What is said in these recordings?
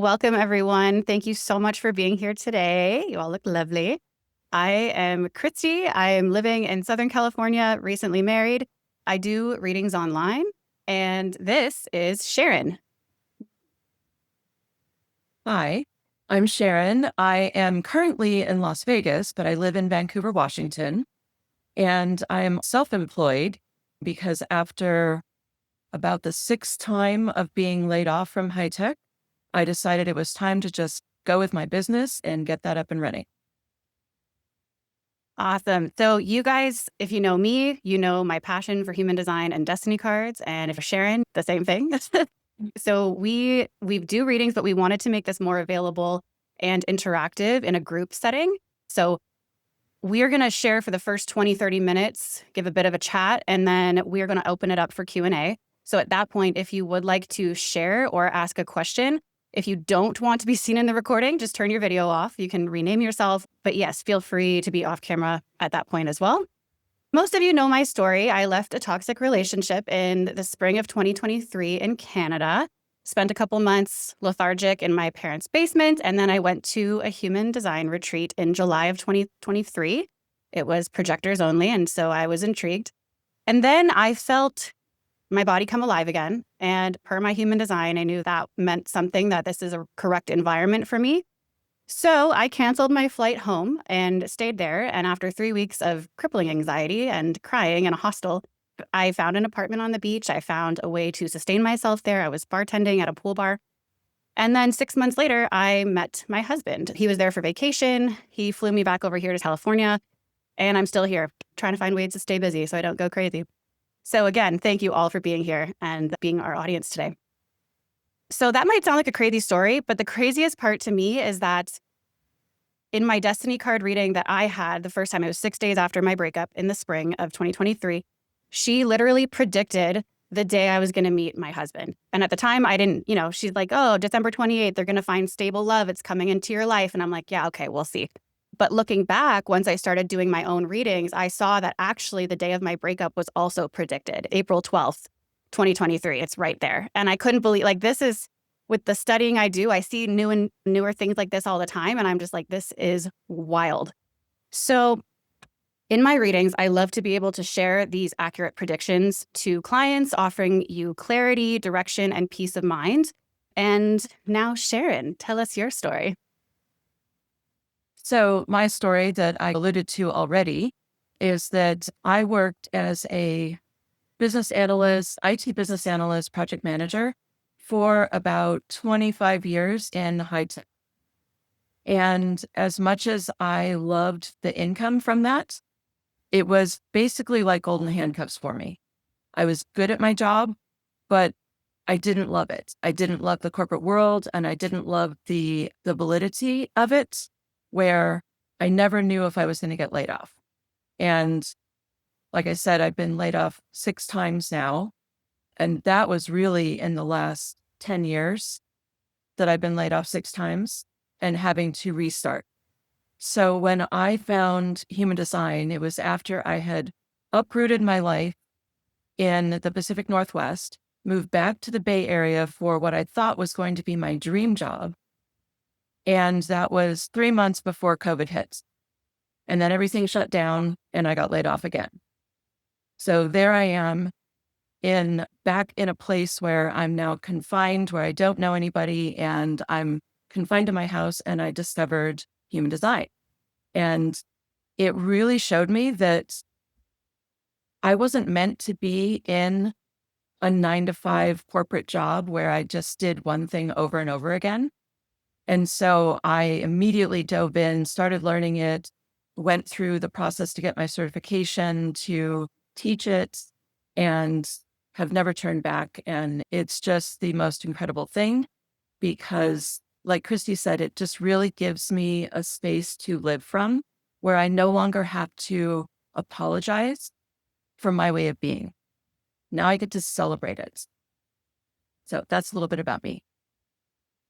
Welcome, everyone. Thank you so much for being here today. You all look lovely. I am Christie. I am living in Southern California, recently married. I do readings online, and this is Sharon. Hi, I'm Sharon. I am currently in Las Vegas, but I live in Vancouver, Washington. And I am self-employed because after about the sixth time of being laid off from high tech, I decided it was time to just go with my business and get that up and running. Awesome. So you guys, if you know me, you know my passion for human design and destiny cards. And if you're Sharon, the same thing. So we do readings, but we wanted to make this more available and interactive in a group setting. So we are going to share for the first 20, 30 minutes, give a bit of a chat, and then we're going to open it up for Q&A. So at that point, if you would like to share or ask a question, if you don't want to be seen in the recording, just turn your video off. You can rename yourself. But yes, feel free to be off camera at that point as well. Most of you know my story. I left a toxic relationship in the spring of 2023 in Canada. Spent a couple months lethargic in my parents' basement, and then I went to a human design retreat in July of 2023. It was projectors only, and so I was intrigued. And then I felt my body come alive again, and per my human design, I knew that meant something, that this is a correct environment for me. So I canceled my flight home and stayed there. And after 3 weeks of crippling anxiety and crying in a hostel, I found an apartment on the beach. I found a way to sustain myself there. I was bartending at a pool bar. And then 6 months later, I met my husband. He was there for vacation. He flew me back over here to California. And I'm still here trying to find ways to stay busy so I don't go crazy. So again, thank you all for being here and being our audience today. So that might sound like a crazy story, but the craziest part to me is that in my destiny card reading that I had the first time, it was 6 days after my breakup in the spring of 2023, she literally predicted the day I was going to meet my husband. And at the time I didn't, she's like, oh, December 28th, they're going to find stable love. It's coming into your life. And I'm like, yeah, okay, we'll see. But looking back, once I started doing my own readings, I saw that actually the day of my breakup was also predicted, April 12th, 2023. It's right there. And I couldn't believe, this is, with the studying I do, I see new and newer things like this all the time. And I'm just like, this is wild. So in my readings, I love to be able to share these accurate predictions to clients, offering you clarity, direction, and peace of mind. And now, Sharon, tell us your story. So my story that I alluded to already is that I worked as a business analyst, IT business analyst, project manager for about 25 years in high tech. And as much as I loved the income from that, it was basically like golden handcuffs for me. I was good at my job, but I didn't love it. I didn't love the corporate world, and I didn't love the validity of it, where I never knew if I was going to get laid off. And like I said, I've been laid off 6 times now. And that was really in the last 10 years that I've been laid off 6 times and having to restart. So when I found human design, it was after I had uprooted my life in the Pacific Northwest, moved back to the Bay Area for what I thought was going to be my dream job. And that was 3 months before COVID hit. And then everything shut down and I got laid off again. So there I am back in a place where I'm now confined, where I don't know anybody, and I'm confined to my house, and I discovered human design. And it really showed me that I wasn't meant to be in a 9-to-5 corporate job where I just did one thing over and over again. And so I immediately dove in, started learning it, went through the process to get my certification, to teach it, and have never turned back. And it's just the most incredible thing because, like Christy said, it just really gives me a space to live from where I no longer have to apologize for my way of being. Now I get to celebrate it. So that's a little bit about me.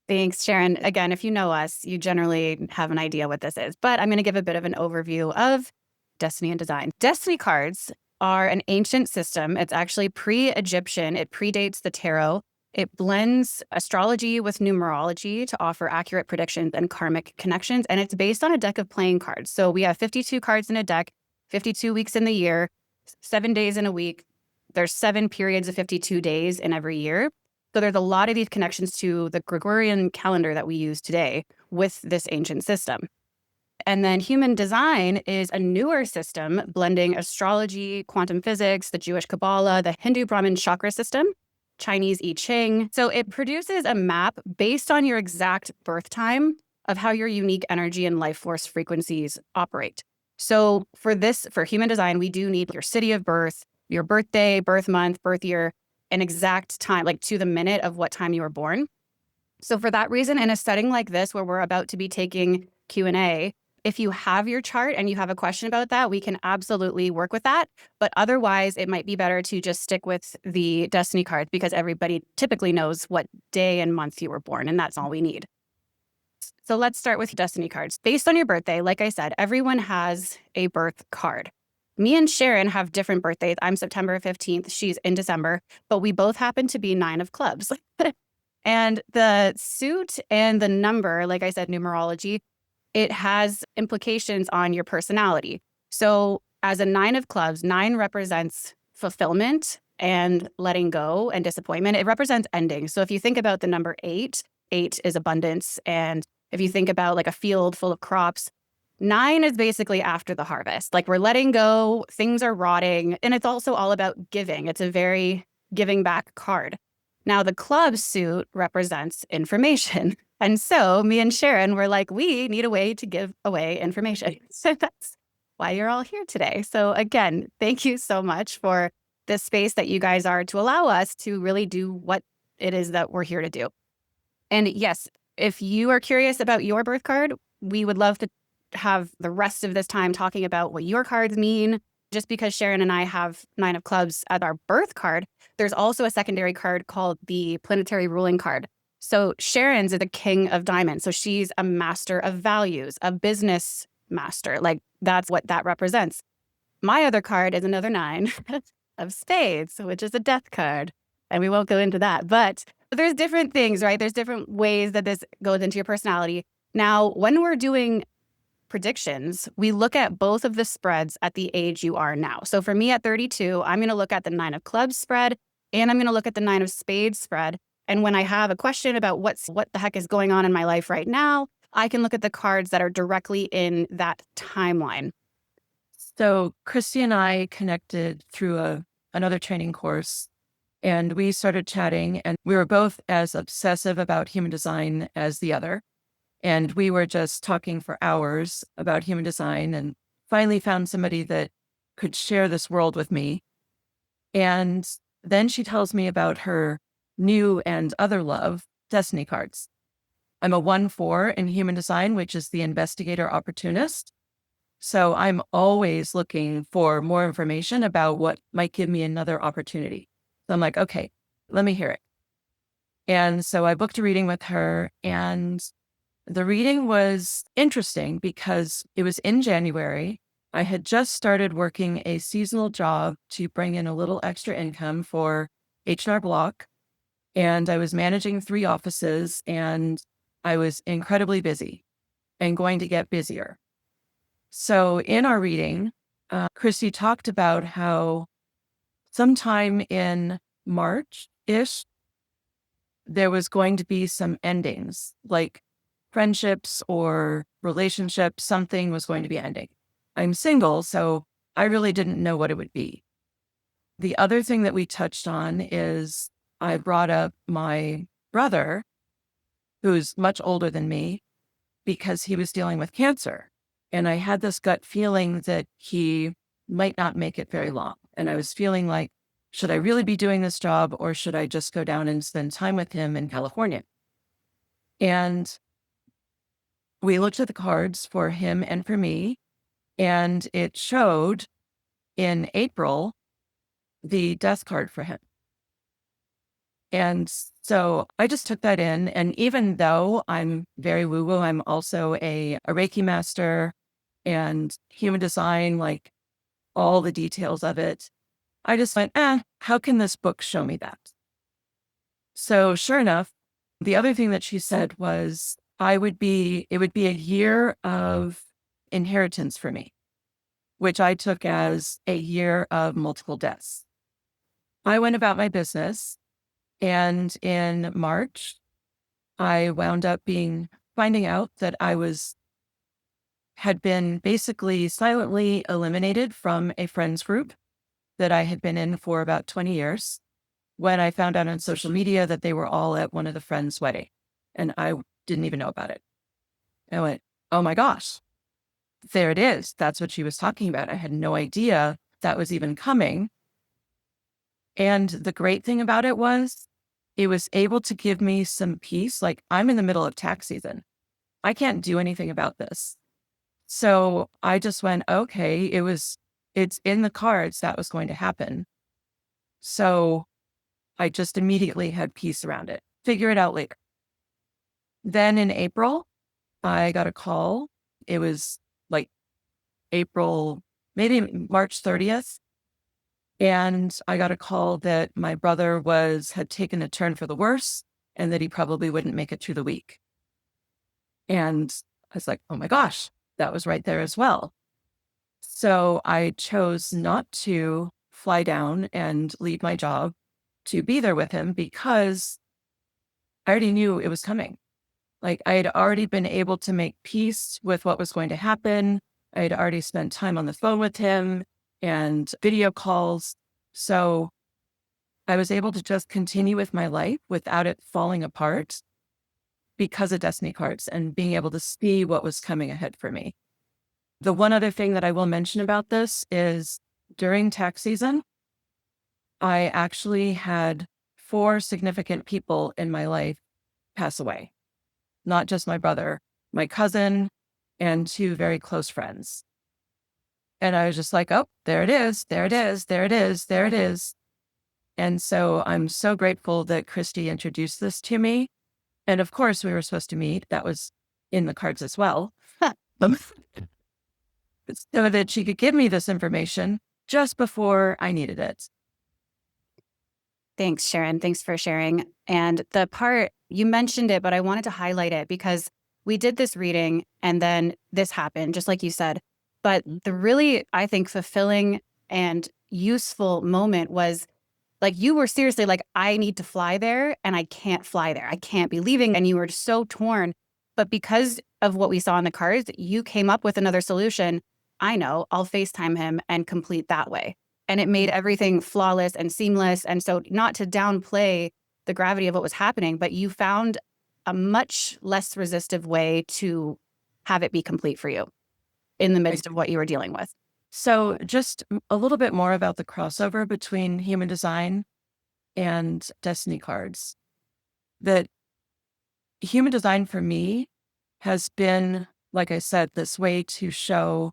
Thanks, Sharon. Again, if you know us, you generally have an idea what this is, but I'm going to give a bit of an overview of Destiny and Design. Destiny cards are an ancient system. It's actually pre-Egyptian. It predates the tarot. It blends astrology with numerology to offer accurate predictions and karmic connections. And it's based on a deck of playing cards. So we have 52 cards in a deck, 52 weeks in the year, 7 days in a week. There's 7 periods of 52 days in every year. So there's a lot of these connections to the Gregorian calendar that we use today with this ancient system. And then human design is a newer system blending astrology, quantum physics, the Jewish Kabbalah, the Hindu Brahmin chakra system, Chinese I Ching. So it produces a map based on your exact birth time of how your unique energy and life force frequencies operate. So for human design, we do need your city of birth, your birthday, birth month, birth year, an exact time, like to the minute of what time you were born. So for that reason, in a setting like this, where we're about to be taking Q&A, if you have your chart and you have a question about that, we can absolutely work with that. But otherwise, it might be better to just stick with the destiny cards because everybody typically knows what day and month you were born, and that's all we need. So let's start with destiny cards. Based on your birthday, like I said, everyone has a birth card. Me and Sharon have different birthdays. I'm September 15th. She's in December, but we both happen to be 9 of clubs. And the suit and the number, like I said, numerology, it has implications on your personality. So as a 9 of clubs, 9 represents fulfillment and letting go and disappointment. It represents ending. So if you think about the number 8, 8 is abundance. And if you think about like a field full of crops, 9 is basically after the harvest. Like we're letting go, things are rotting. And it's also all about giving. It's a very giving back card. Now the club suit represents information. And so me and Sharon were like, we need a way to give away information. So that's why you're all here today. So again, thank you so much for this space that you guys are to allow us to really do what it is that we're here to do. And yes, if you are curious about your birth card, we would love to have the rest of this time talking about what your cards mean. Just because Sharon and I have 9 of clubs as our birth card, there's also a secondary card called the planetary ruling card. So Sharon's is the king of diamonds. So she's a master of values, a business master. Like that's what that represents. My other card is another 9 of spades, which is a death card. And we won't go into that. But there's different things, right? There's different ways that this goes into your personality. Now, when we're doing predictions, we look at both of the spreads at the age you are now. So for me at 32, I'm going to look at the 9 of clubs spread, and I'm going to look at the 9 of spades spread. And when I have a question about what the heck is going on in my life right now, I can look at the cards that are directly in that timeline. So Christie and I connected through another training course, and we started chatting, and we were both as obsessive about human design as the other. And we were just talking for hours about human design and finally found somebody that could share this world with me. And then she tells me about her new and other love, destiny cards. I'm a 1/4 in human design, which is the investigator opportunist. So I'm always looking for more information about what might give me another opportunity. So I'm like, okay, let me hear it. And so I booked a reading with her, and the reading was interesting because it was in January. I had just started working a seasonal job to bring in a little extra income for H&R Block. And I was managing 3 offices, and I was incredibly busy and going to get busier. So in our reading, Christy talked about how sometime in March-ish, there was going to be some endings, like friendships or relationships, something was going to be ending. I'm single, so I really didn't know what it would be. The other thing that we touched on is I brought up my brother, who's much older than me, because he was dealing with cancer. And I had this gut feeling that he might not make it very long. And I was feeling like, should I really be doing this job, or should I just go down and spend time with him in California? And we looked at the cards for him and for me, and it showed in April the death card for him. And so I just took that in. And even though I'm very woo-woo, I'm also a Reiki master and human design, like all the details of it. I just went, how can this book show me that? So sure enough, the other thing that she said was it would be a year of inheritance for me, which I took as a year of multiple deaths. I went about my business, and in March, I wound up finding out that had been basically silently eliminated from a friends group that I had been in for about 20 years when I found out on social media that they were all at one of the friends' wedding. And I didn't even know about it. I went, oh my gosh, there it is. That's what she was talking about. I had no idea that was even coming. And the great thing about it was able to give me some peace. Like, I'm in the middle of tax season. I can't do anything about this. So I just went, okay, it's in the cards that was going to happen. So I just immediately had peace around it. Figure it out later. Then in April, I got a call. It was like April, maybe March 30th. And I got a call that my brother had taken a turn for the worse and that he probably wouldn't make it through the week. And I was like, oh my gosh, that was right there as well. So I chose not to fly down and leave my job to be there with him because I already knew it was coming. Like, I had already been able to make peace with what was going to happen. I had already spent time on the phone with him and video calls. So I was able to just continue with my life without it falling apart because of Destiny cards and being able to see what was coming ahead for me. The one other thing that I will mention about this is during tax season, I actually had 4 significant people in my life pass away. Not just my brother, my cousin, and 2 very close friends. And I was just like, oh, there it is, there it is, there it is, there it is. And so I'm so grateful that Christie introduced this to me. And of course, we were supposed to meet. That was in the cards as well. So that she could give me this information just before I needed it. Thanks, Sharon. Thanks for sharing. And the part, you mentioned it, but I wanted to highlight it because we did this reading and then this happened, just like you said. But the really, I think, fulfilling and useful moment was like, you were seriously like, I need to fly there and I can't fly there. I can't be leaving. And you were so torn. But because of what we saw in the cards, you came up with another solution. I know, I'll FaceTime him and complete that way. And it made everything flawless and seamless. And so, not to downplay the gravity of what was happening, but you found a much less resistive way to have it be complete for you in the midst of what you were dealing with. So just a little bit more about the crossover between human design and Destiny cards. That human design for me has been, like I said, this way to show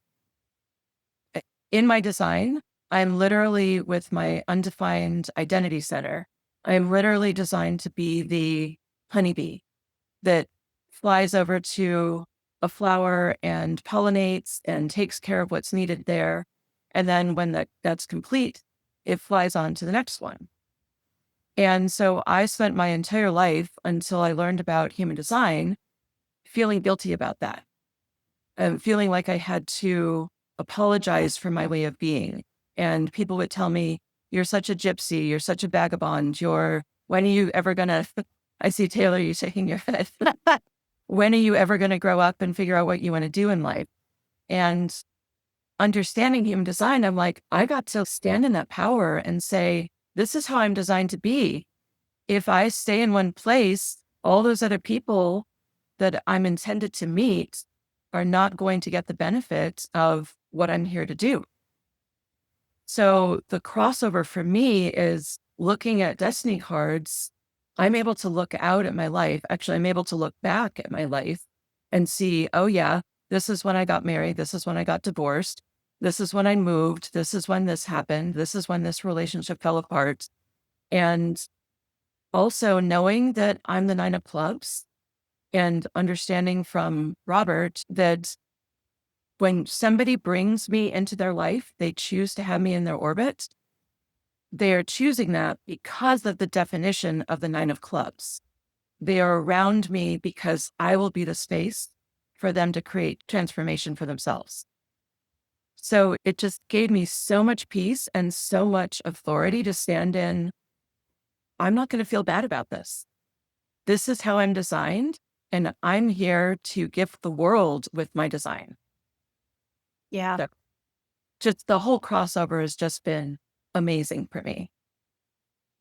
in my design, I'm literally with my undefined identity center. I'm literally designed to be the honeybee that flies over to a flower and pollinates and takes care of what's needed there. And then when that's complete, it flies on to the next one. And so I spent my entire life until I learned about human design feeling guilty about that and feeling like I had to apologize for my way of being. And people would tell me, you're such a gypsy, you're such a vagabond, when are you ever gonna, I see Taylor, you shaking your head. When are you ever gonna grow up and figure out what you wanna do in life? And understanding human design, I'm like, I got to stand in that power and say, this is how I'm designed to be. If I stay in one place, all those other people that I'm intended to meet are not going to get the benefit of what I'm here to do. So the crossover for me is looking at Destiny cards. I'm able to look out at my life. Actually, I'm able to look back at my life and see, oh yeah, this is when I got married. This is when I got divorced. This is when I moved. This is when this happened. This is when this relationship fell apart. And also knowing that I'm the 9 of clubs and understanding from Robert that when somebody brings me into their life, they choose to have me in their orbit. they are choosing that because of the definition of the Nine of Clubs. They are around me because I will be the space for them to create transformation for themselves. So it just gave me so much peace and so much authority to stand in. I'm not going to feel bad about this. This is how I'm designed, and I'm here to gift the world with my design. Yeah. So just the whole crossover has just been amazing for me.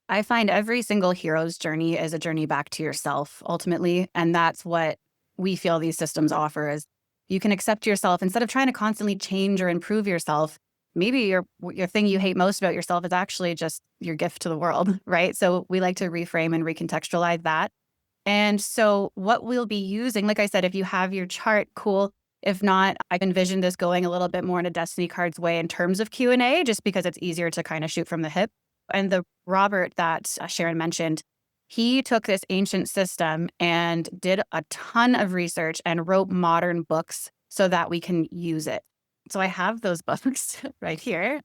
I find every single hero's journey is a journey back to yourself ultimately. And that's what we feel these systems offer is you can accept yourself instead of trying to constantly change or improve yourself. Maybe your thing you hate most about yourself is actually just your gift to the world, right? So we like to reframe and recontextualize that. And so what we'll be using, like I said, if you have your chart, cool. If not, I envision this going a little bit more in a Destiny Cards way in terms of Q&A, just because it's easier to kind of shoot from the hip. And the Robert that Sharon mentioned, he took this ancient system and did a ton of research and wrote modern books so that we can use it. So I have those books right here.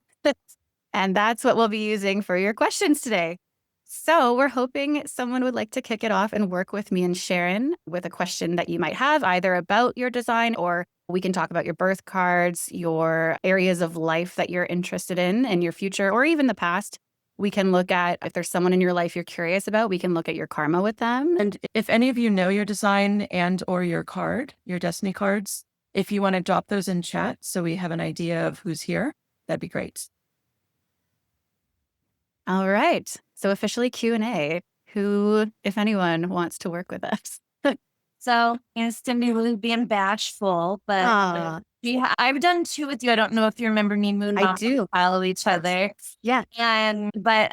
And that's what we'll be using for your questions today. So we're hoping someone would like to kick it off and work with me and Sharon with a question that you might have either about your design, or we can talk about your birth cards, your areas of life that you're interested in your future, or even the past. We can look at if there's someone in your life you're curious about, we can look at your karma with them. And if any of you know your design and or your card, your Destiny cards, if you want to drop those in chat so we have an idea of who's here, that'd be great. All right. So officially Q&A. Who, if anyone, wants to work with us? So, instantly being bashful, but I've done two with you. I don't know if you remember me, Moon. I do. Follow each other. Yeah.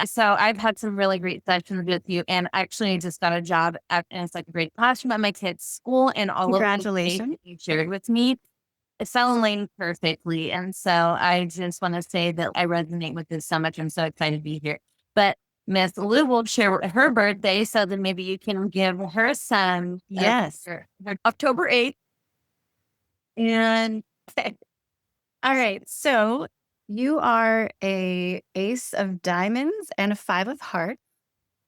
So I've had some really great sessions with you, and actually I just got a job in a second grade classroom at my kid's school, and all Congratulations. of the you shared with me, it fell in lane perfectly. And so I just want to say that I resonate with this so much. I'm so excited to be here. But Miss Lou will share her birthday, so then maybe you can give her some. Yes. Her October 8th. And all right. So you are a ace of diamonds and a 5 of hearts.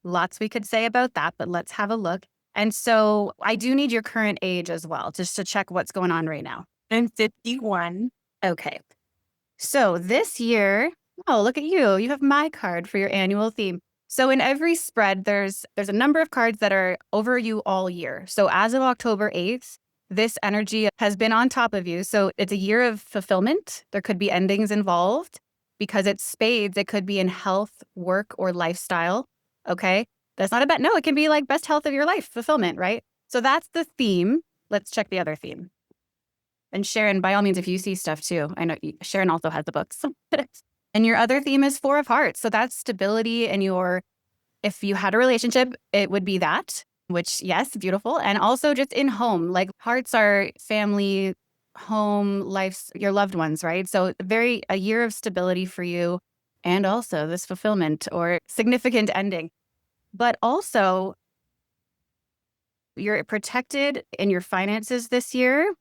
Lots we could say about that, but let's have a look. And so I do need your current age as well, just to check what's going on right now. I'm 51. Okay. So this year, oh, look at you. You have my card for your annual theme. So in every spread, there's a number of cards that are over you all year. So as of October 8th, this energy has been on top of you. So it's a year of fulfillment. There could be endings involved because it's spades. It could be in health, work, or lifestyle. Okay. That's not a bad, no, it can be like best health of your life, fulfillment, right? So that's the theme. Let's check the other theme. And Sharon, by all means, if you see stuff too, I know Sharon also has the books. And your other theme is 4 of hearts. So that's stability and if you had a relationship, it would be that, which yes, beautiful. And also just in home, like hearts are family, home, life, your loved ones, right? So a year of stability for you and also this fulfillment or significant ending. But also you're protected in your finances this year.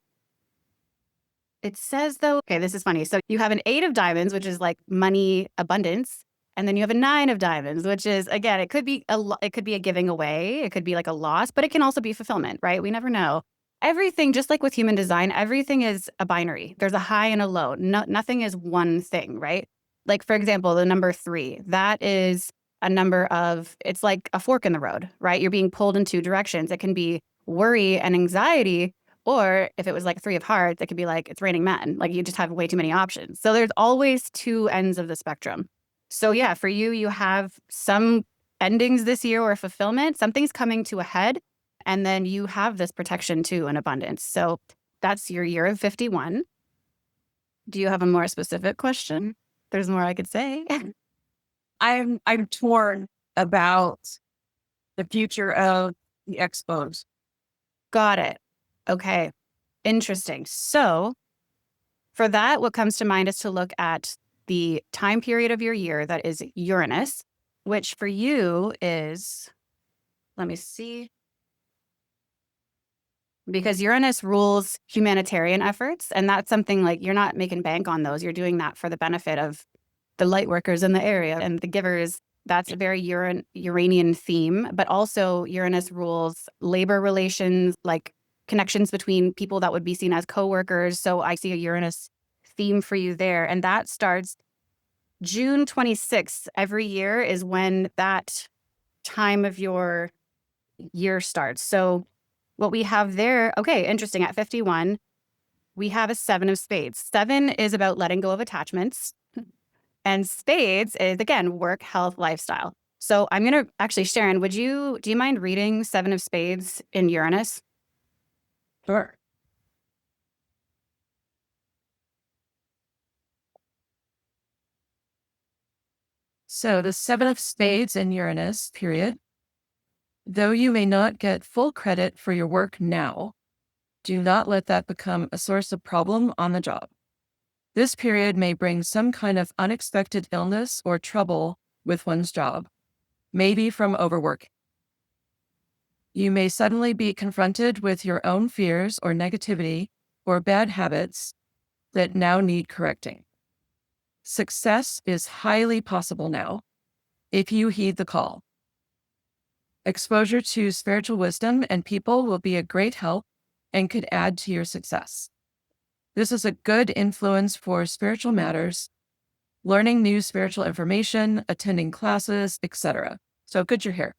It says though, okay, this is funny. So you have an 8 of diamonds, which is like money abundance. And then you have a 9 of diamonds, which is, again, it could be a giving away. It could be like a loss, but it can also be fulfillment, right? We never know. Everything, just like with human design, everything is a binary. There's a high and a low. Nothing is one thing, right? Like, for example, the number 3, that is a number of, it's like a fork in the road, right? You're being pulled in 2 directions. It can be worry and anxiety. Or if it was like 3 of hearts, it could be like it's raining men. Like you just have way too many options. So there's always 2 ends of the spectrum. So yeah, for you, you have some endings this year or fulfillment. Something's coming to a head. And then you have this protection too in abundance. So that's your year of 51. Do you have a more specific question? There's more I could say. I'm torn about the future of the expos. Got it. Okay. Interesting. So for that, what comes to mind is to look at the time period of your year that is Uranus, which for you is, let me see, because Uranus rules humanitarian efforts. And that's something like you're not making bank on those. You're doing that for the benefit of the light workers in the area and the givers. That's a very Uranian theme, but also Uranus rules labor relations, like connections between people that would be seen as coworkers. So I see a Uranus theme for you there. And that starts June 26th every year is when that time of your year starts. So what we have there, okay, interesting. At 51, we have a 7 of spades. 7 is about letting go of attachments. And spades is, again, work, health, lifestyle. So I'm going to actually, Sharon, do you mind reading 7 of spades in Uranus? Sure. So the 7 of spades in Uranus, period. Though you may not get full credit for your work now, do not let that become a source of problem on the job. This period may bring some kind of unexpected illness or trouble with one's job, maybe from overwork. You may suddenly be confronted with your own fears or negativity or bad habits that now need correcting. Success is highly possible now if you heed the call. Exposure to spiritual wisdom and people will be a great help and could add to your success. This is a good influence for spiritual matters, learning new spiritual information, attending classes, etc. So good you're here.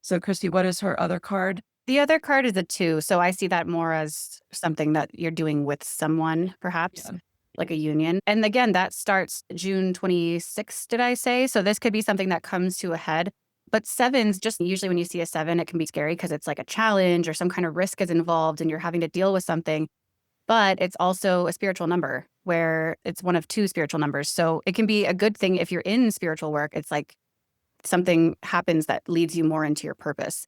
So Christie, what is her other card? The other card is a 2. So I see that more as something that you're doing with someone, perhaps, like a union. And again, that starts June 26th, did I say? So this could be something that comes to a head. But 7s, just usually when you see a 7, it can be scary because it's like a challenge or some kind of risk is involved and you're having to deal with something. But it's also a spiritual number where it's one of 2 spiritual numbers. So it can be a good thing if you're in spiritual work. It's like something happens that leads you more into your purpose.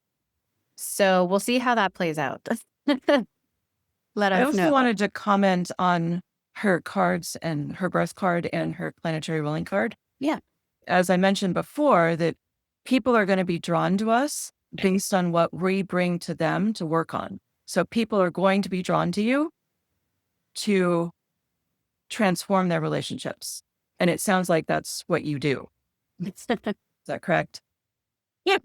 So we'll see how that plays out. Let I us also know. wanted to comment on her cards and her birth card and her planetary ruling card. Yeah. As I mentioned before, that people are going to be drawn to us based on what we bring to them to work on. So people are going to be drawn to you to transform their relationships. And it sounds like that's what you do. Is that correct? Yeah.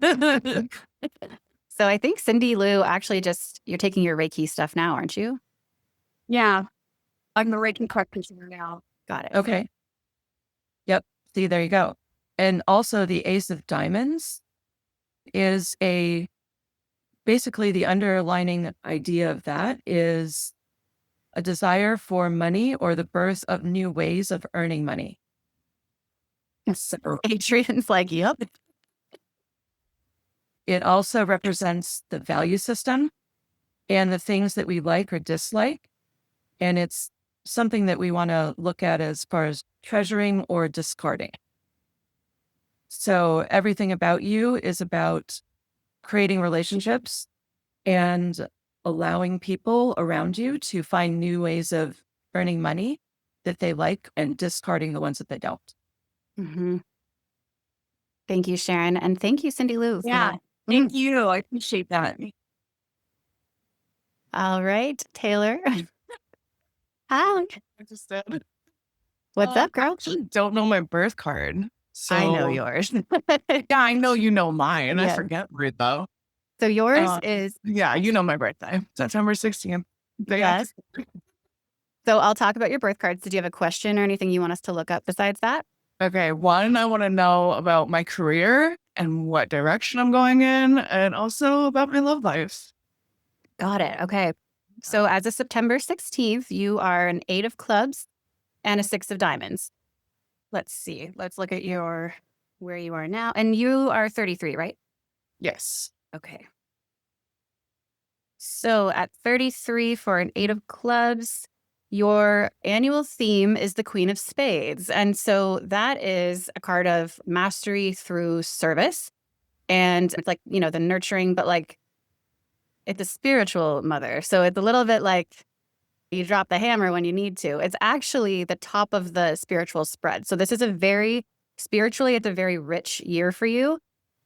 So I think Cindy Lou, actually you're taking your Reiki stuff now, aren't you? Yeah. I'm the Reiki practitioner now. Got it. Okay. Yep. See, there you go. And also the Ace of Diamonds is basically the underlining idea of that is a desire for money or the birth of new ways of earning money. So Adrian's like, yep. It also represents the value system and the things that we like or dislike. And it's something that we want to look at as far as treasuring or discarding. So everything about you is about creating relationships and allowing people around you to find new ways of earning money that they like and discarding the ones that they don't. Mm-hmm. Thank you, Sharon. And thank you, Cindy Lou. Yeah. Thank you. I appreciate that. All right, Taylor. Hi. I just said, What's up, I girl? actually don't know my birth card. So I know yours. yeah, I know you know mine. Yeah. I forget mine though. So yours is, Yeah, you know my birthday, September 16th. yes. So I'll talk about your birth cards. Did you have a question or anything you want us to look up besides that? Okay, one, I want to know about my career and what direction I'm going in, and also about my love life. Got it. Okay. So as of September 16th, you are an 8 of clubs and a 6 of diamonds. Let's see. Let's look at where you are now. And you are 33, right? Yes. Okay. So at 33 for an 8 of clubs, your annual theme is the Queen of Spades. And so that is a card of mastery through service. And it's like, the nurturing, but like it's a spiritual mother. So it's a little bit like you drop the hammer when you need to. It's actually the top of the spiritual spread. So this is spiritually, it's a very rich year for you.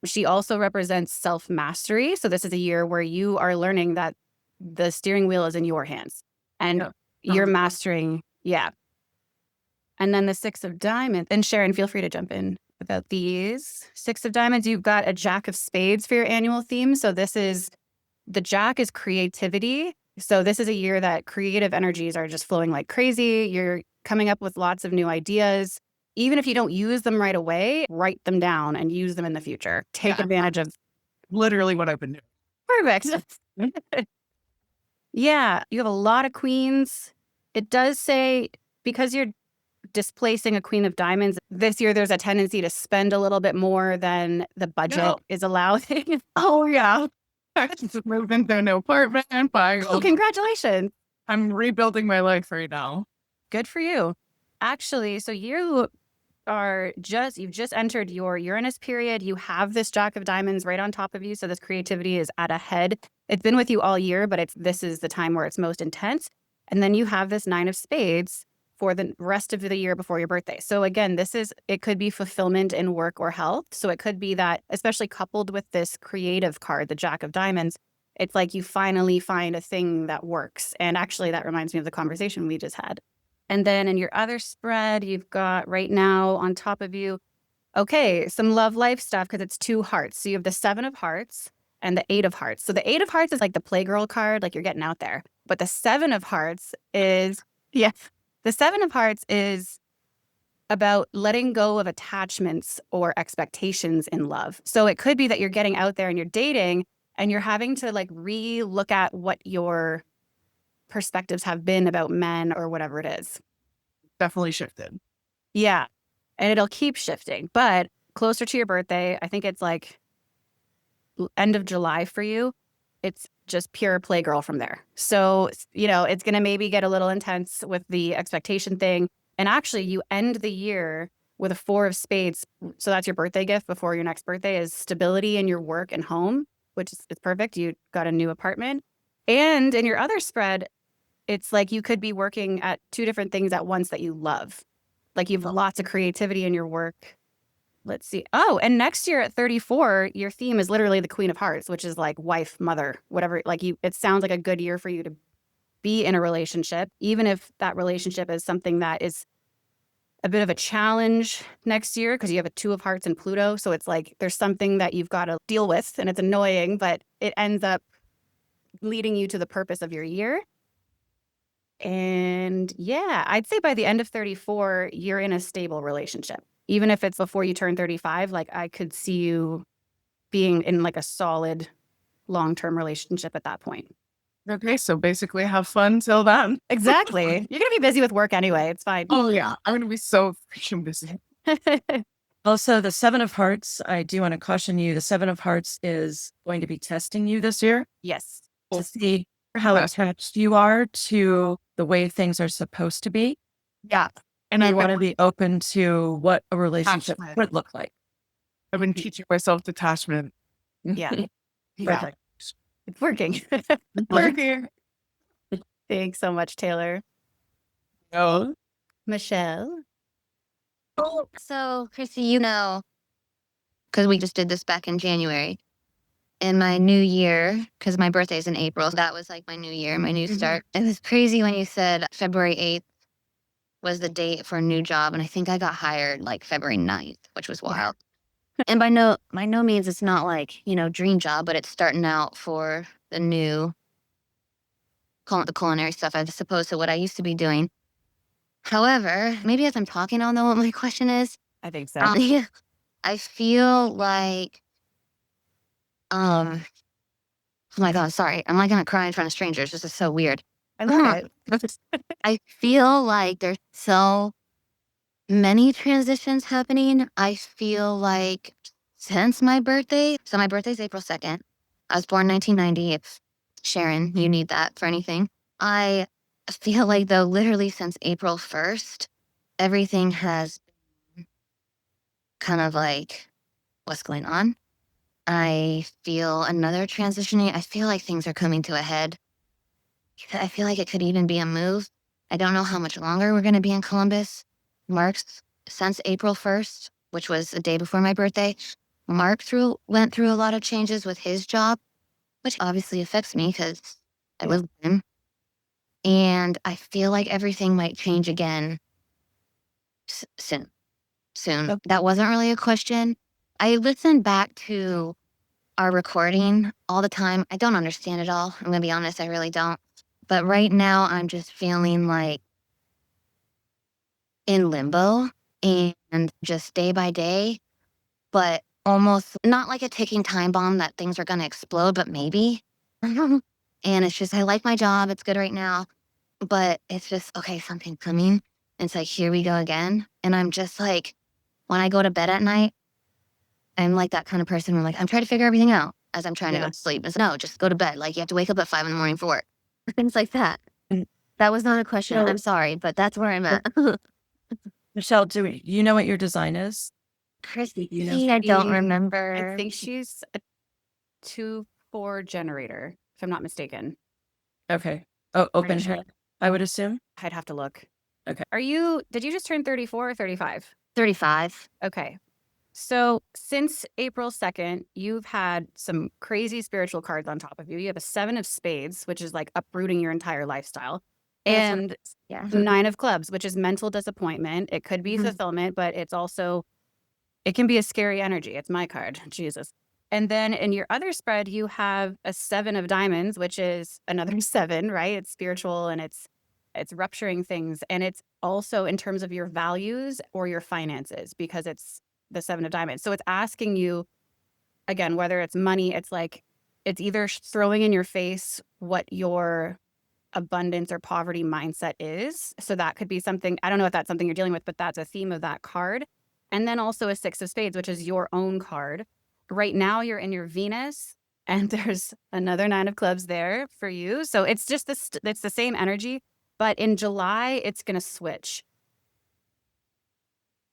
She also represents self-mastery. So this is a year where you are learning that the steering wheel is in your hands and you're mastering. Yeah. And then the 6 of diamonds. And Sharon, feel free to jump in about these. 6 of diamonds, you've got a Jack of spades for your annual theme. So the Jack is creativity. So this is a year that creative energies are just flowing like crazy. You're coming up with lots of new ideas. Even if you don't use them right away, write them down and use them in the future. Take advantage of. Literally what I've been doing. Perfect. Yeah, you have a lot of queens. It does say, because you're displacing a queen of diamonds, this year there's a tendency to spend a little bit more than the budget is allowing. Oh, yeah. I just moved into a new apartment. Oh, congratulations. I'm rebuilding my life right now. Good for you. Actually, so you've just entered your Uranus period. You have this Jack of diamonds right on top of you. So this creativity is at a head. It's been with you all year, but this is the time where it's most intense. And then you have this 9 of spades for the rest of the year before your birthday. So again, it could be fulfillment in work or health. So it could be that, especially coupled with this creative card, the Jack of diamonds, it's like you finally find a thing that works. And actually, that reminds me of the conversation we just had. And then in your other spread, you've got right now on top of you, okay, some love life stuff because it's 2 hearts. So you have the 7 of hearts and the 8 of hearts. So the 8 of hearts is like the playgirl card, like you're getting out there. But the 7 of hearts is, the 7 of hearts is about letting go of attachments or expectations in love. So it could be that you're getting out there and you're dating and you're having to like re-look at what your perspectives have been about men or whatever it is. Definitely shifted. Yeah. And it'll keep shifting. But closer to your birthday, I think it's like end of July for you. It's just pure playgirl from there. So, it's going to maybe get a little intense with the expectation thing. And actually, you end the year with a 4 of spades. So that's your birthday gift before your next birthday is stability in your work and home, which is perfect. You got a new apartment. And in your other spread, it's like you could be working at 2 different things at once that you love. Like you have lots of creativity in your work. Let's see. Oh, and next year at 34, your theme is literally the Queen of Hearts, which is like wife, mother, whatever. Like it sounds like a good year for you to be in a relationship, even if that relationship is something that is a bit of a challenge next year because you have a 2 of hearts and Pluto. So it's like there's something that you've got to deal with and it's annoying, but it ends up leading you to the purpose of your year. And yeah, I'd say by the end of 34, you're in a stable relationship. Even if it's before you turn 35, like I could see you being in like a solid long-term relationship at that point. Okay, so basically have fun till then. Exactly. You're going to be busy with work anyway. It's fine. Oh, yeah. I'm going to be so freaking busy. Also, the 7 of hearts, I do want to caution you, the 7 of hearts is going to be testing you this year Yes. to see how attached you are to the way things are supposed to be. Yeah. And I want to be open to what a relationship Attachment. would look like. I've been teaching myself detachment. Yeah. Yeah. It's working. Working. Thanks so much, Taylor. Oh. Michelle. So, Christy, because we just did this back in January, in my new year, because my birthday is in April, that was like my new year, my new start. It was crazy when you said February 8th was the date for a new job, and I think I got hired like February 9th, which was wild. And by no means it's not like, dream job, but it's starting out for the new, the culinary stuff as opposed to what I used to be doing. However, maybe as I'm talking, I'll know what my question is. I think so. I feel like, oh my God, sorry. I'm like gonna cry in front of strangers. This is so weird. I love it. I feel like there's so many transitions happening. I feel like since my birthday, so my birthday's April 2nd. I was born 1990. If Sharon, you need that for anything. I feel like though literally since April 1st, everything has been kind of like, what's going on? I feel another transitioning. I feel like things are coming to a head. I feel like it could even be a move. I don't know how much longer we're going to be in Columbus. Mark's, since April 1st, which was the day before my birthday, Mark went through a lot of changes with his job, which obviously affects me because I live with him. And I feel like everything might change again Soon. Okay. That wasn't really a question. I listen back to our recording all the time. I don't understand it all. I'm gonna be honest, I really don't. But right now, I'm just feeling like in limbo and just day by day, but almost not like a ticking time bomb that things are gonna explode, but maybe. And it's just, I like my job. It's good right now. But it's just, okay, something coming. And it's like, here we go again. And I'm just like, when I go to bed at night, I'm like that kind of person where I'm trying to figure everything out as I'm trying to go to sleep. It's no, just go to bed. Like you have to wake up at 5 in the morning for work. Things like that. And- That was not a question. No. I'm sorry, but that's where I'm at. Michelle, you know what your design is? Christy, You know. I don't I remember. think she's a 2-4 generator, if I'm not mistaken. Okay. Oh, open Pretty sure. head, I would assume. I'd have to look. Okay. Did you just turn 34 or 35? 35. Okay. So since April 2nd, you've had some crazy spiritual cards on top of you. You have a 7 of spades, which is like uprooting your entire lifestyle. That's And Yeah. 9 of clubs, which is mental disappointment. It could be Mhm. fulfillment, but it can be a scary energy. It's my card. Jesus. And then in your other spread, you have a 7 of diamonds, which is another 7, right? It's spiritual and it's rupturing things. And it's also in terms of your values or your finances, because it's the 7 of diamonds. So it's asking you, again, whether it's money, it's like, it's either throwing in your face what your abundance or poverty mindset is. So that could be something, I don't know if that's something you're dealing with, but that's a theme of that card. And then also a 6 of spades, which is your own card. Right now you're in your Venus and there's another 9 of clubs there for you. So it's just it's the same energy, but in July it's going to switch.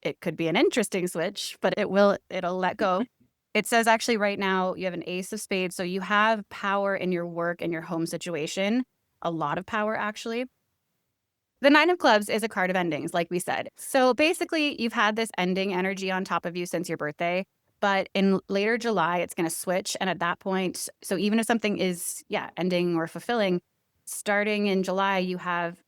It could be an interesting switch, but it'll let go. It says actually right now you have an ace of spades. So you have power in your work and your home situation, a lot of power actually. The 9 of clubs is a card of endings, like we said. So basically you've had this ending energy on top of you since your birthday, but in later July, it's going to switch. And at that point, so even if something is, ending or fulfilling, starting in July, you have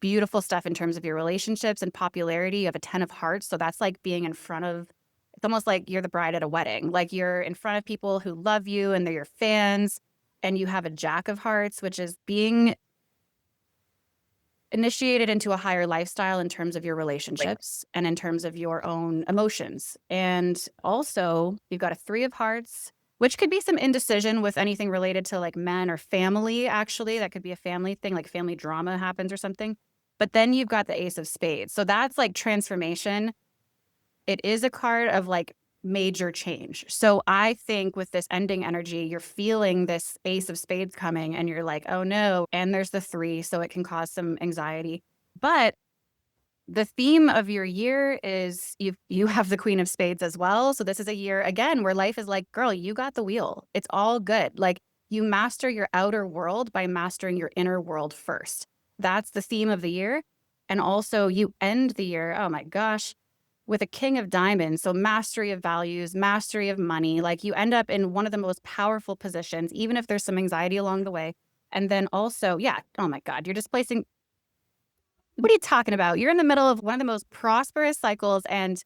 beautiful stuff in terms of your relationships and popularity. You have a 10 of hearts. So that's like being in front of, it's almost like you're the bride at a wedding. Like you're in front of people who love you and they're your fans. And you have a jack of hearts, which is being initiated into a higher lifestyle in terms of your relationships and in terms of your own emotions. And also you've got a 3 of hearts, which could be some indecision with anything related to like men or family. Actually, that could be a family thing, like family drama happens or something. But then you've got the ace of spades. So that's like transformation. It is a card of like major change. So I think with this ending energy, you're feeling this ace of spades coming and you're like, oh no. And there's the 3, so it can cause some anxiety. But the theme of your year is you have the queen of spades as well. So this is a year again where life is like, girl, you got the wheel. It's all good. Like you master your outer world by mastering your inner world first. That's the theme of the year. And also you end the year, oh my gosh, with a king of diamonds. So mastery of values, mastery of money. Like you end up in one of the most powerful positions, even if there's some anxiety along the way. And then also, oh my God, you're displacing. What are you talking about? You're in the middle of one of the most prosperous cycles and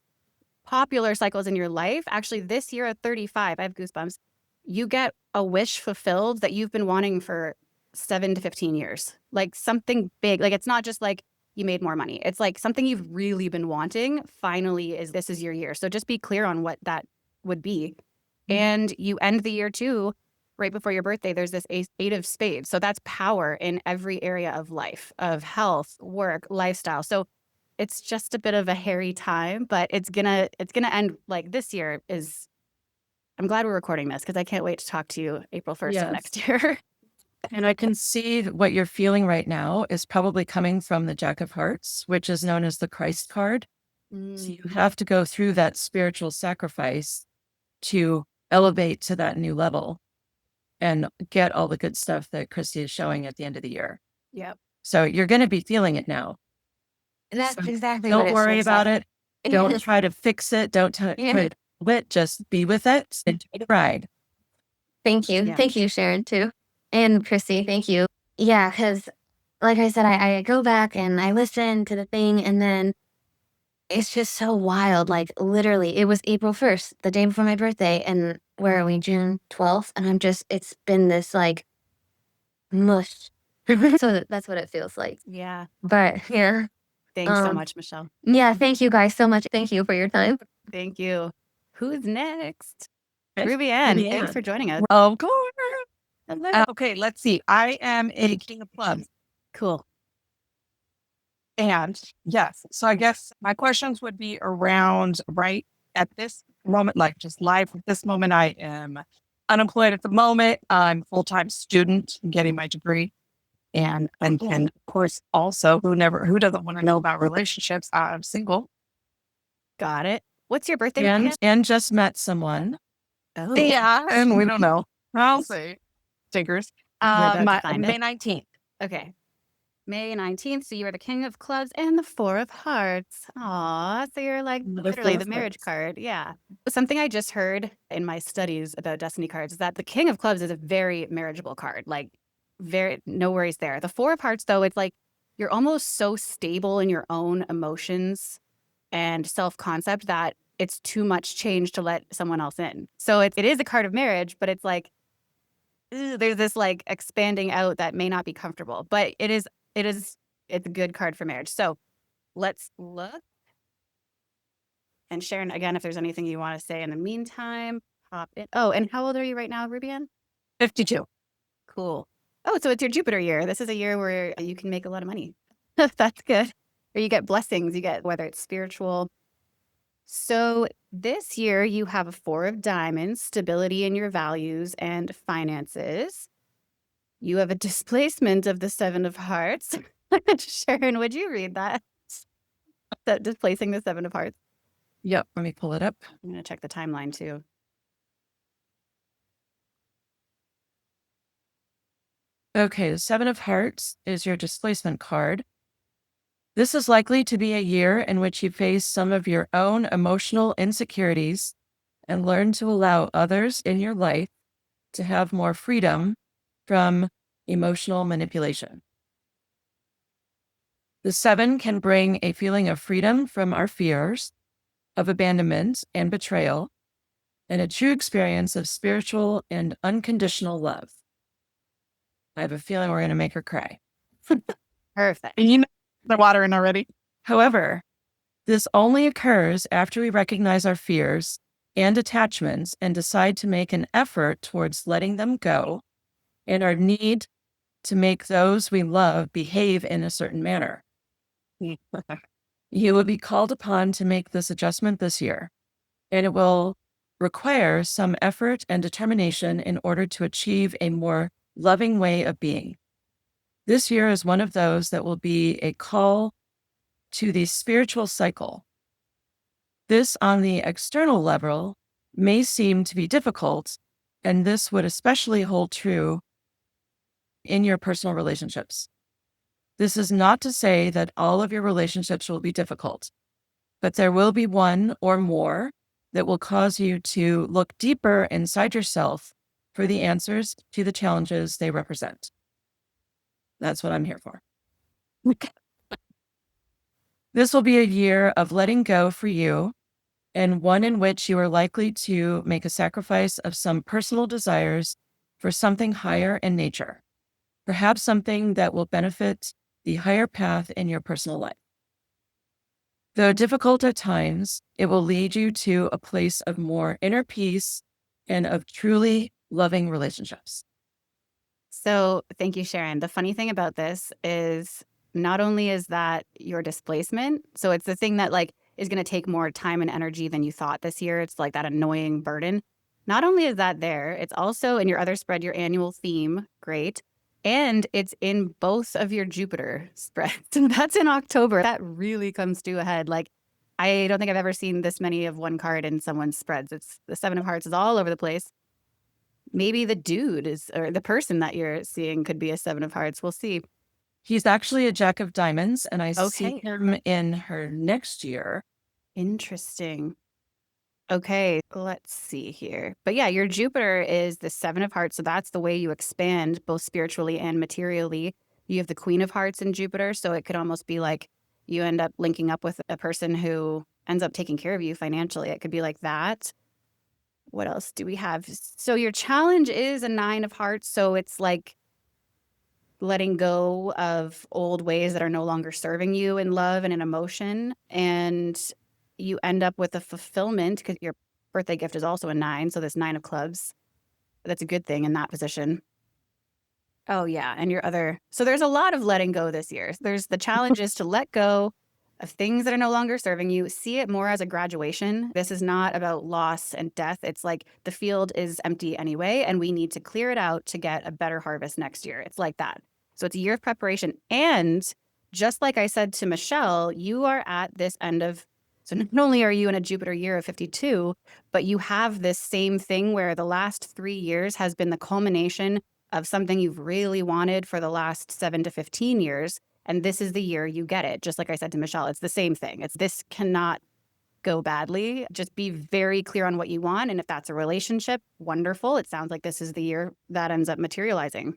popular cycles in your life. Actually, this year at 35, I have goosebumps. You get a wish fulfilled that you've been wanting for 7 to 15 years. Like something big. Like it's not just like you made more money. It's like something you've really been wanting. Finally, this is your year. So just be clear on what that would be. And you end the year too, right before your birthday, there's this 8 of spades. So that's power in every area of life, of health, work, lifestyle. So it's just a bit of a hairy time, but it's gonna end like this year is. I'm glad we're recording this because I can't wait to talk to you April 1st of next year. And I can see what you're feeling right now is probably coming from the Jack of Hearts, which is known as the Christ card. So you have to go through that spiritual sacrifice to elevate to that new level and get all the good stuff that Christie is showing at the end of the year. Yep. So you're going to be feeling it now. That's So exactly what don't worry about it. Don't try to fix it. Don't try to quit. Just be with it. Enjoy the ride. Thank you. Yeah. Thank you, Sharon, too. And Christy, thank you. Yeah, because like I said, I go back and I listen to the thing and then it's just so wild. Like literally, it was April 1st, the day before my birthday, and where are we? June 12th, and it's been this like mush. So that's what it feels like. Yeah. But yeah, Thanks so much, Michelle. yeah. Thank you guys so much. Thank you for your time. Thank you. Who's next? Yes, Ruby Ann, Ruby thanks Ann. for joining us. Of course. Hello. Okay, let's see. I am a king of clubs. Cool. And yes, so I guess my questions would be around right at this moment, like just live at this moment. I am unemployed at the moment. I'm a full-time student getting my degree. And then of course also who doesn't want to know about relationships? I'm single. Got it. What's your birthday? Ruby Ann? And just met someone. Oh, Yeah, and we don't know. I'll say stinkers. about to My find May it. 19th. Okay. May 19th. So you are the king of clubs and the four of hearts. Aw. So you're like literally the marriage card. Yeah. Something I just heard in my studies about destiny cards is that the king of clubs is a very marriageable card. Like very, no worries there. The four of hearts though, it's like you're almost so stable in your own emotions and self-concept that it's too much change to let someone else in. So it is a card of marriage, but it's like, there's this like expanding out that may not be comfortable, but it's a good card for marriage. So let's look. And Sharon, again, if there's anything you want to say in the meantime, pop it. Oh, and how old are you right now, Ruby Ann? 52. Cool. Oh, so it's your Jupiter year. This is a year where you can make a lot of money. That's good. Or you get blessings, you get whether it's spiritual. So this year you have a four of diamonds, stability in your values and finances. You have a displacement of the seven of hearts. Sharon, would you read that? That displacing the seven of hearts. Yep. Let me pull it up. I'm going to check the timeline too. Okay, the Seven of Hearts is your displacement card. This is likely to be a year in which you face some of your own emotional insecurities and learn to allow others in your life to have more freedom from emotional manipulation. The seven can bring a feeling of freedom from our fears of abandonment and betrayal, and a true experience of spiritual and unconditional love. I have a feeling we're going to make her cry. Perfect. And you know the water in already. However, this only occurs after we recognize our fears and attachments and decide to make an effort towards letting them go and our need to make those we love behave in a certain manner. You will be called upon to make this adjustment this year, and it will require some effort and determination in order to achieve a more loving way of being. This year is one of those that will be a call to the spiritual cycle. This, on the external level, may seem to be difficult, and this would especially hold true in your personal relationships. This is not to say that all of your relationships will be difficult, but there will be one or more that will cause you to look deeper inside yourself for the answers to the challenges they represent. That's what I'm here for. This will be a year of letting go for you, and one in which you are likely to make a sacrifice of some personal desires for something higher in nature, perhaps something that will benefit the higher path in your personal life. Though difficult at times, it will lead you to a place of more inner peace and of truly loving relationships. So thank you, Sharon. The funny thing about this is not only is that your displacement, so it's the thing that like is going to take more time and energy than you thought this year. It's like that annoying burden. Not only is that there, it's also in your other spread, your annual theme. Great. And it's in both of your Jupiter spreads. That's in October. That really comes to a head. Like, I don't think I've ever seen this many of one card in someone's spreads. It's the Seven of Hearts is all over the place. Maybe the dude is, or the person that you're seeing could be a Seven of Hearts. We'll see. He's actually a Jack of Diamonds, and I see Okay. him in her next year. Interesting. Okay, let's see here. But yeah, your Jupiter is the Seven of Hearts. So that's the way you expand both spiritually and materially. You have the Queen of Hearts in Jupiter. So it could almost be like you end up linking up with a person who ends up taking care of you financially. It could be like that. What else do we have? So your challenge is a 9 of hearts. So it's like letting go of old ways that are no longer serving you in love and in emotion. And you end up with a fulfillment because your birthday gift is also a 9. So this 9 of clubs, that's a good thing in that position. Oh yeah. And your other, so there's a lot of letting go this year. There's the challenge is to let go of things that are no longer serving you. See it more as a graduation. This is not about loss and death. It's like the field is empty anyway, and we need to clear it out to get a better harvest next year. It's like that. So it's a year of preparation. And just like I said to Michelle, you are at this end of, so not only are you in a Jupiter year of 52, but you have this same thing where the last 3 years has been the culmination of something you've really wanted for the last 7 to 15 years. And this is the year you get it. Just like I said to Michelle, it's the same thing. It's this cannot go badly. Just be very clear on what you want. And if that's a relationship, wonderful. It sounds like this is the year that ends up materializing.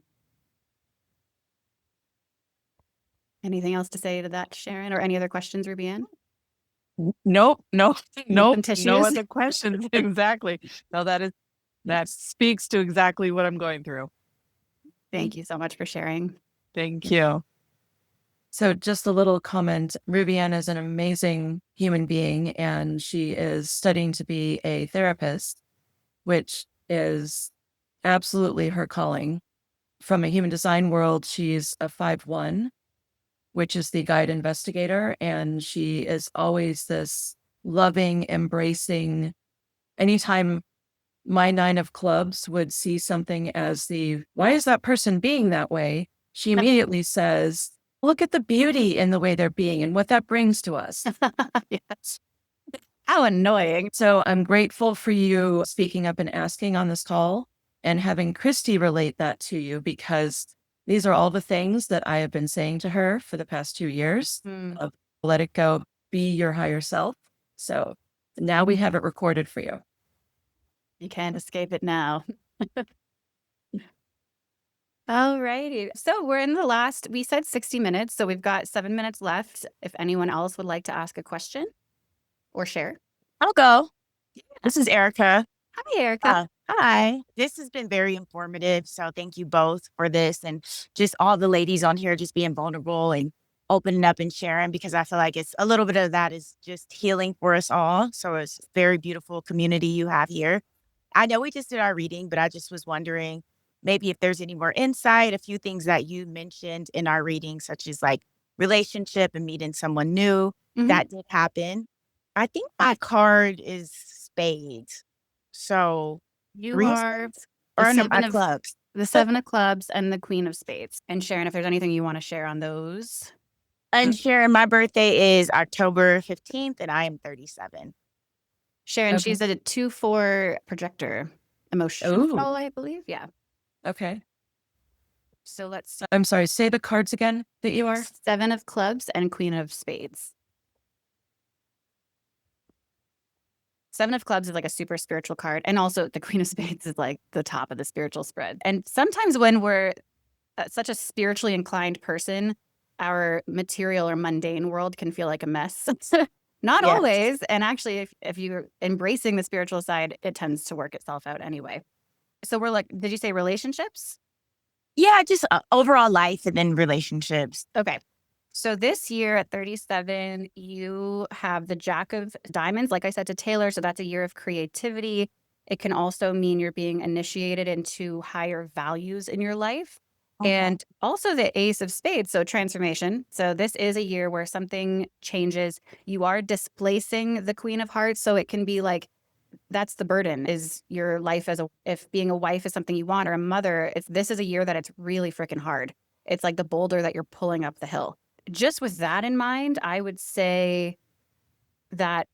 Anything else to say to that, Sharon, or any other questions, Ruby-Ann? Nope. No tissues? other questions. Exactly. No, that speaks to exactly what I'm going through. Thank you so much for sharing. Thank you. So just a little comment. Ruby-Ann is an amazing human being, and she is studying to be a therapist, which is absolutely her calling. From a human design world, she's a 5-1, which is the guide investigator. And she is always this loving, embracing. Anytime my 9 of clubs would see something as why is that person being that way? She immediately says, look at the beauty in the way they're being and what that brings to us. Yes. How annoying. So I'm grateful for you speaking up and asking on this call and having Christie relate that to you, because these are all the things that I have been saying to her for the past 2 years of let it go, be your higher self. So now we have it recorded for you. You can't escape it now. All righty. So we're in the last, we said 60 minutes. So we've got 7 minutes left. If anyone else would like to ask a question or share. I'll go. This is Erica. Hi, Erica. Hi. This has been very informative. So thank you both for this, and just all the ladies on here just being vulnerable and opening up and sharing, because I feel like it's a little bit of that is just healing for us all. So it's a very beautiful community you have here. I know we just did our reading, but I just was wondering maybe if there's any more insight, a few things that you mentioned in our reading, such as like relationship and meeting someone new. That did happen. I think my card is spades. So You real are spades? Or the no, 7 my of clubs. the 7 of clubs and the Queen of spades. And Sharon, if there's anything you want to share on those. And Sharon, my birthday is October 15th and I am 37. Sharon, Okay. she's a 2-4 projector emotional, I believe. Yeah. Okay. So let's I'm sorry, say the cards again that you are. 7 of clubs and Queen of spades. 7 of clubs is like a super spiritual card. And also the Queen of spades is like the top of the spiritual spread. And sometimes when we're such a spiritually inclined person, our material or mundane world can feel like a mess. Not Yes. always. And actually, if you're embracing the spiritual side, it tends to work itself out anyway. So we're like, did you say relationships? Yeah, just overall life and then relationships. Okay. So this year at 37, you have the Jack of Diamonds, like I said to Taylor. So that's a year of creativity. It can also mean you're being initiated into higher values in your life. And also the Ace of Spades, so transformation. So this is a year where something changes. You are displacing the Queen of Hearts. So it can be like, that's the burden, is your life if being a wife is something you want, or a mother, this is a year that it's really freaking hard. It's like the boulder that you're pulling up the hill. Just with that in mind, I would say that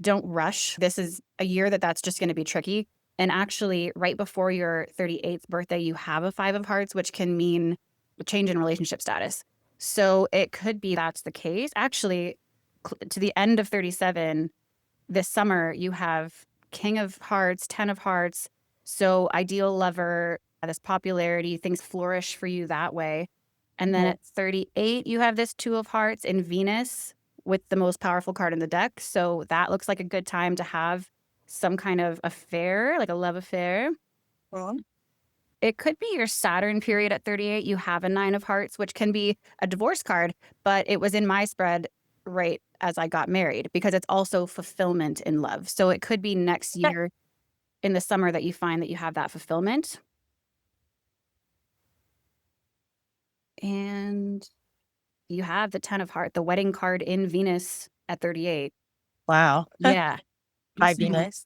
don't rush. This is a year that's just going to be tricky. And actually, right before your 38th birthday, you have a 5 of hearts, which can mean a change in relationship status. So it could be that's the case. Actually, to the end of 37, this summer, you have King of Hearts, 10 of Hearts. So ideal lover, this popularity, things flourish for you that way. And then at 38, you have this Two of Hearts in Venus with the most powerful card in the deck. So that looks like a good time to have some kind of affair, like a love affair. It could be your Saturn period at 38. You have a Nine of Hearts, which can be a divorce card, but it was in my spread right as I got married because it's also fulfillment in love. So it could be next year in the summer that you find that you have that fulfillment. And you have the Ten of Hearts, the wedding card in Venus at 38. Wow. Yeah. By Mhm. Venus.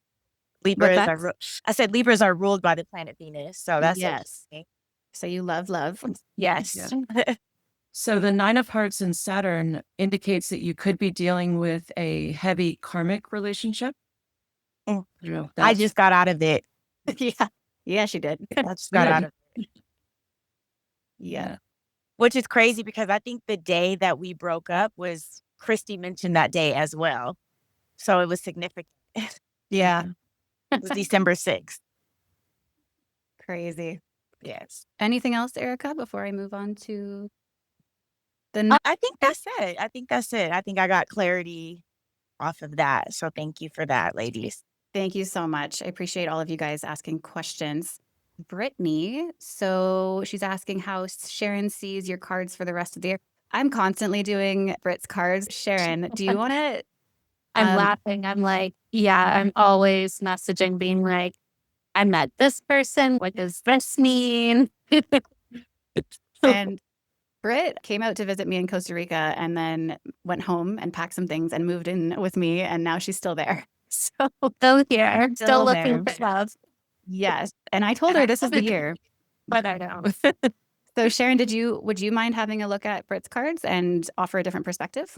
What's Libras that? are I said Libras are ruled by the planet Venus. So that's Yes. interesting. So you love love. Yes. So the Nine of Hearts in Saturn indicates that you could be dealing with a heavy karmic relationship. Mm. You know, I just got out of it. Yeah. Yeah, she did. I just got out of it. Yeah. Which is crazy because I think the day that we broke up was Christie mentioned that day as well. So it was significant. Yeah. It was December 6th. Crazy. Yes. Anything else, Erica, before I move on to the I think that's it. I think that's it. I think I got clarity off of that. So thank you for that, ladies. Thank you so much. I appreciate all of you guys asking questions. Brittany, so she's asking how Sharon sees your cards for the rest of the year. I'm constantly doing Brit's cards. Sharon, do you want to? I'm laughing. I'm like, yeah, I'm always messaging being like, I met this person. What does this mean? And Britt came out to visit me in Costa Rica and then went home and packed some things and moved in with me. And now she's still there. So Still here, Still still looking there. for love. yes. And I told her this is the year. But I know. So Sharon, would you mind having a look at Britt's cards and offer a different perspective?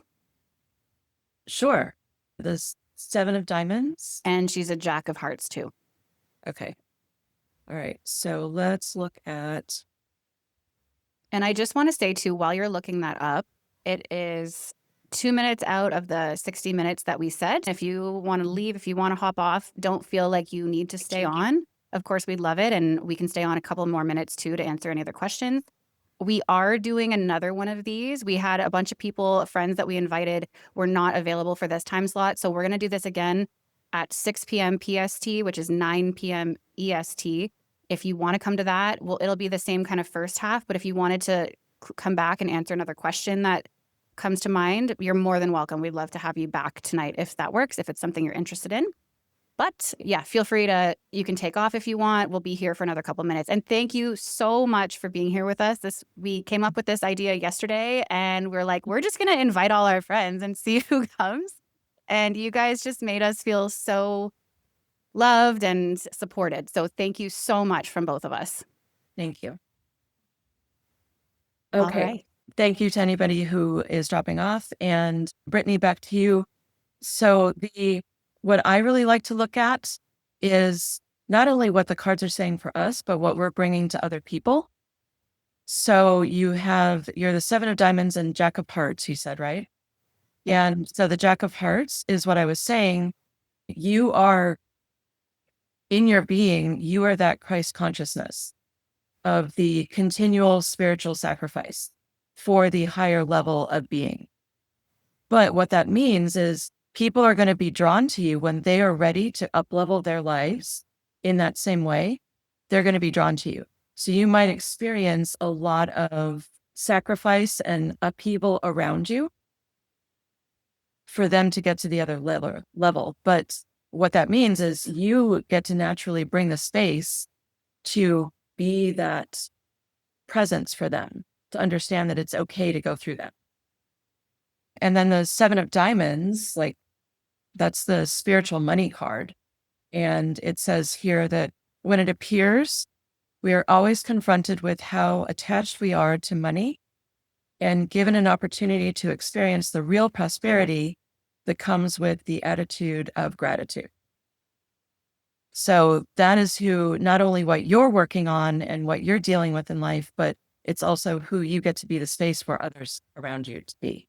Sure. The Seven of Diamonds. And she's a Jack of Hearts too. Okay. All right. So let's look at. And I just want to say too, while you're looking that up, it is 2 minutes out of the 60 minutes that we said. If you want to leave, if you want to hop off, don't feel like you need to stay on. Of course, we'd love it. And we can stay on a couple more minutes too to answer any other questions. We are doing another one of these. We had a bunch of people, friends that we invited, were not available for this time slot. So we're going to do this again at 6 p.m. PST, which is 9 p.m. EST. If you want to come to that, well, it'll be the same kind of first half. But if you wanted to come back and answer another question that comes to mind, you're more than welcome. We'd love to have you back tonight if that works, if it's something you're interested in. But yeah, feel free you can take off if you want. We'll be here for another couple minutes. And thank you so much for being here with us. We came up with this idea yesterday and we're like, we're just going to invite all our friends and see who comes. And you guys just made us feel so loved and supported. So thank you so much from both of us. Thank you. All Okay. right. Thank you to anybody who is dropping off. And Brittany, back to you. So what I really like to look at is not only what the cards are saying for us, but what we're bringing to other people. So you're the Seven of Diamonds and Jack of Hearts, you said, right? And so the Jack of Hearts is what I was saying. You are, in your being, you are that Christ consciousness of the continual spiritual sacrifice for the higher level of being. But what that means is people are going to be drawn to you when they are ready to up-level their lives in that same way. They're going to be drawn to you. So you might experience a lot of sacrifice and upheaval around you for them to get to the other level. But what that means is you get to naturally bring the space to be that presence for them, to understand that it's okay to go through that. And then the Seven of Diamonds, that's the spiritual money card. And it says here that when it appears, we are always confronted with how attached we are to money and given an opportunity to experience the real prosperity that comes with the attitude of gratitude. So that is not only what you're working on and what you're dealing with in life, but it's also who you get to be the space for others around you to be.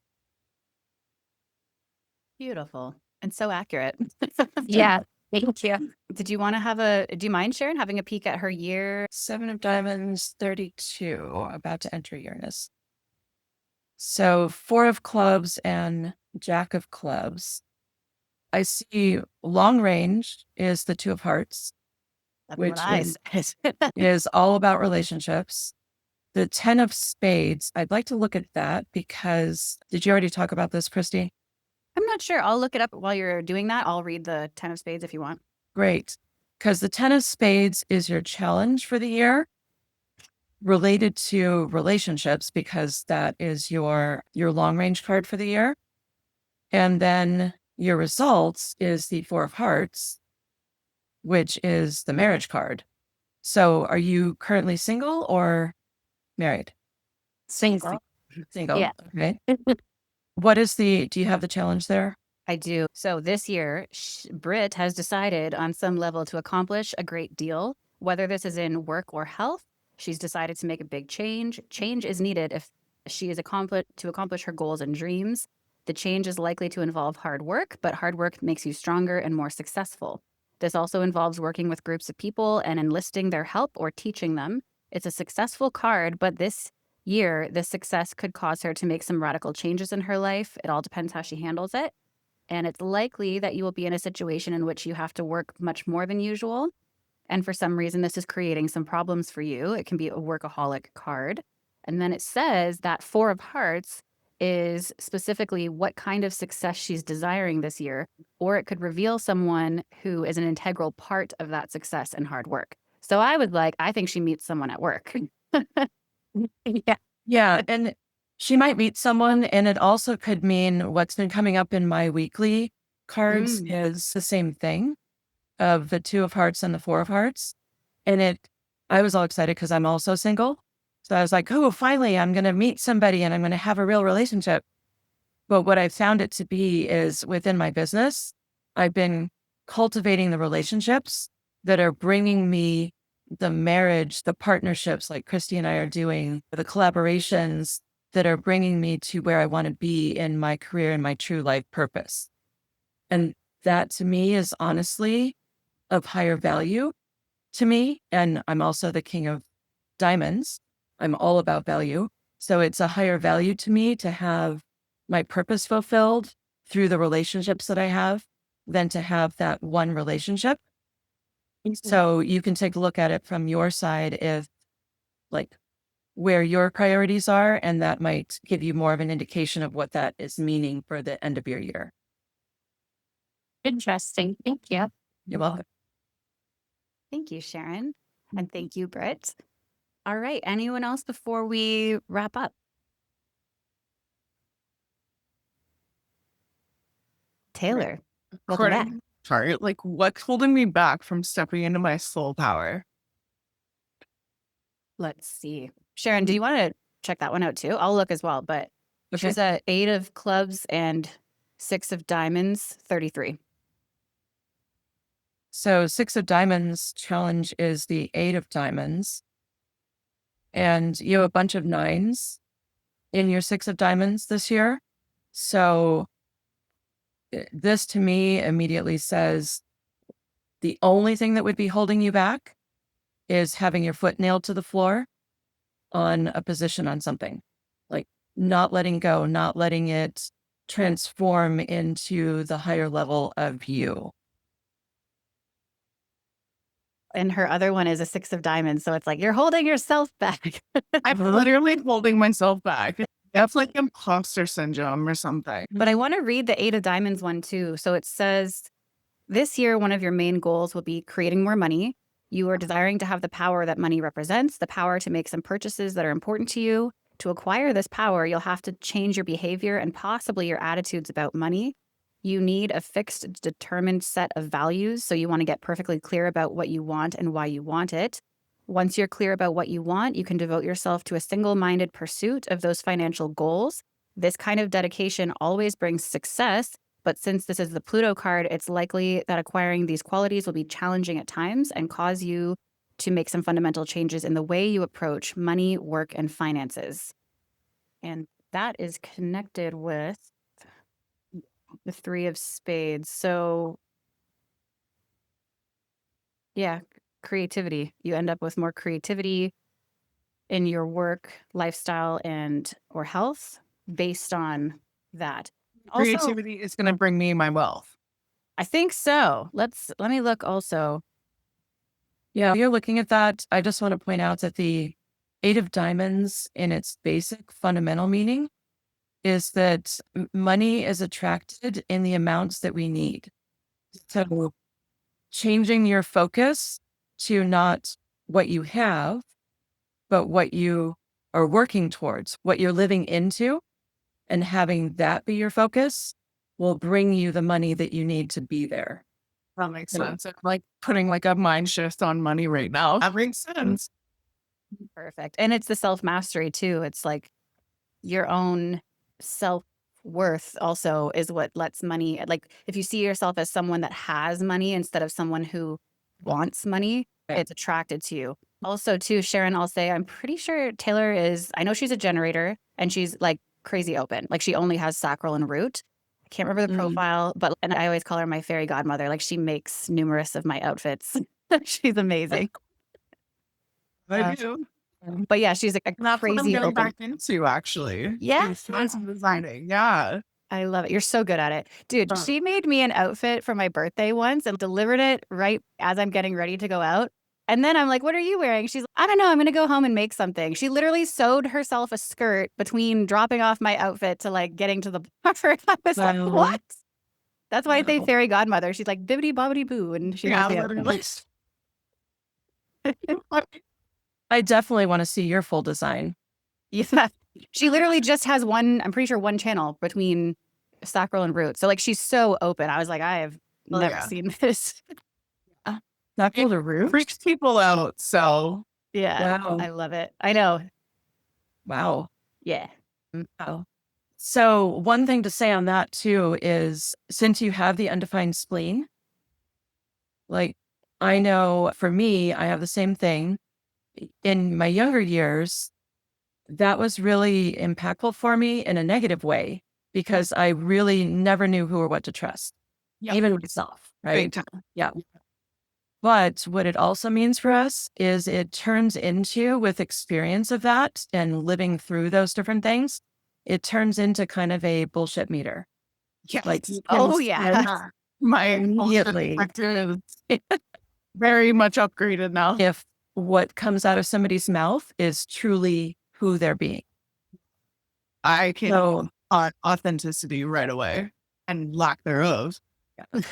Beautiful. And so accurate. Yeah. Thank you. Do you mind, Sharon, having a peek at her year? Seven of Diamonds, 32, about to enter Uranus. So 4 of clubs and Jack of clubs. I see long range is the 2 of hearts, That's which what I said. is all about relationships. The 10 of spades, I'd like to look at that because did you already talk about this, Christy? I'm not sure. I'll look it up while you're doing that. I'll read the 10 of spades if you want. Great. Because the 10 of spades is your challenge for the year related to relationships because that is your long range card for the year. And then your results is the 4 of hearts, which is the marriage card. So are you currently single or married? Single. Single. Yeah. Okay. Do you have the challenge there? I do. So this year, Britt has decided on some level to accomplish a great deal, whether this is in work or health. She's decided to make a big change. Change is needed if she is to accomplish her goals and dreams. The change is likely to involve hard work, but hard work makes you stronger and more successful. This also involves working with groups of people and enlisting their help or teaching them. It's a successful card, but this year, this success could cause her to make some radical changes in her life. It all depends how she handles it. And it's likely that you will be in a situation in which you have to work much more than usual. And for some reason, this is creating some problems for you. It can be a workaholic card. And then it says that 4 of hearts is specifically what kind of success she's desiring this year, or it could reveal someone who is an integral part of that success and hard work. So I think she meets someone at work. Yeah. Yeah. And she might meet someone, and it also could mean what's been coming up in my weekly cards is the same thing of the 2 of hearts and the 4 of hearts. And I was all excited because I'm also single. So I was like, oh, finally, I'm going to meet somebody and I'm going to have a real relationship. But what I found it to be is within my business, I've been cultivating the relationships that are bringing me the marriage, the partnerships like Christy and I are doing, the collaborations that are bringing me to where I want to be in my career and my true life purpose. And that to me is honestly of higher value to me. And I'm also the king of diamonds. I'm all about value. So it's a higher value to me to have my purpose fulfilled through the relationships that I have than to have that one relationship. So you can take a look at it from your side if like where your priorities are, and that might give you more of an indication of what that is meaning for the end of your year. Interesting. Thank you. You're welcome. Thank you, Sharon. And thank you, Britt. All right. Anyone else before we wrap up? Taylor, welcome back. Sorry, like what's holding me back from stepping into my soul power? Let's see. Sharon, do you want to check that one out too? I'll look as well, but Okay. she's a 8 of clubs and 6 of diamonds, 33. So 6 of diamonds challenge is the 8 of diamonds. And you have a bunch of 9s in your 6 of diamonds this year. So this to me immediately says the only thing that would be holding you back is having your foot nailed to the floor on a position on something, like not letting go, not letting it transform into the higher level of you. And her other one is a 6 of diamonds. So it's like, you're holding yourself back. I'm literally holding myself back. That's like imposter syndrome or something. But I want to read the 8 of diamonds one too. So it says, this year, one of your main goals will be creating more money. You are desiring to have the power that money represents, the power to make some purchases that are important to you. To acquire this power, you'll have to change your behavior and possibly your attitudes about money. You need a fixed, determined set of values. So you want to get perfectly clear about what you want and why you want it. Once you're clear about what you want, you can devote yourself to a single-minded pursuit of those financial goals. This kind of dedication always brings success, but since this is the Pluto card, it's likely that acquiring these qualities will be challenging at times and cause you to make some fundamental changes in the way you approach money, work, and finances. And that is connected with the 3 of spades. So yeah, creativity. You end up with more creativity in your work, lifestyle, and or health, based on that. Also, Creativity is going to bring me my wealth. I think so. Let me look also. Yeah, you're looking at that. I just want to point out that the Eight of Diamonds, in its basic fundamental meaning, is that money is attracted in the amounts that we need. So changing your focus to not what you have, but what you are working towards, what you're living into, and having that be your focus will bring you the money that you need to be there. That makes sense. I'm like putting like a mind shift on money right now. That makes sense. Perfect. And it's the self-mastery too. It's like your own self-worth also is what lets money, like if you see yourself as someone that has money instead of someone who wants money, it's attracted to you. Also too, Sharon, I'll say, I'm pretty sure Taylor is, I know she's a generator and she's like crazy open. Like she only has sacral and root. I can't remember the profile, but, and I always call her my fairy godmother. Like she makes numerous of my outfits. She's amazing. I do. But yeah, she's like a That's what I'm crazy getting open. back into, actually. Yeah. Fashion designing. Yeah. I love it. You're so good at it. Dude, she made me an outfit for my birthday once and delivered it right as I'm getting ready to go out. And then I'm like, what are you wearing? She's like, I don't know. I'm going to go home and make something. She literally sewed herself a skirt between dropping off my outfit to like getting to the bar. I was like, what? That's why I say fairy godmother. She's like bibbity bobbity boo. And she knows the outfit. I definitely want to see your full design. Yeah. She literally just has one, I'm pretty sure one channel between sacral and root. So like she's so open. I was like, I have never seen this. Sacral to root? Freaks people out. So Yeah. Wow. I love it. I know. Wow. Yeah. Wow. So one thing to say on that too is since you have the undefined spleen, like I know for me, I have the same thing. In my younger years, that was really impactful for me in a negative way because I really never knew who or what to trust, even myself, right? Yeah. But what it also means for us is it turns into, with experience of that and living through those different things, it turns into kind of a bullshit meter. yes. Like, Oh, yeah. My Immediately. perspective is very much upgraded now. If what comes out of somebody's mouth is truly who they're being. I can So authenticity right away and lack thereof.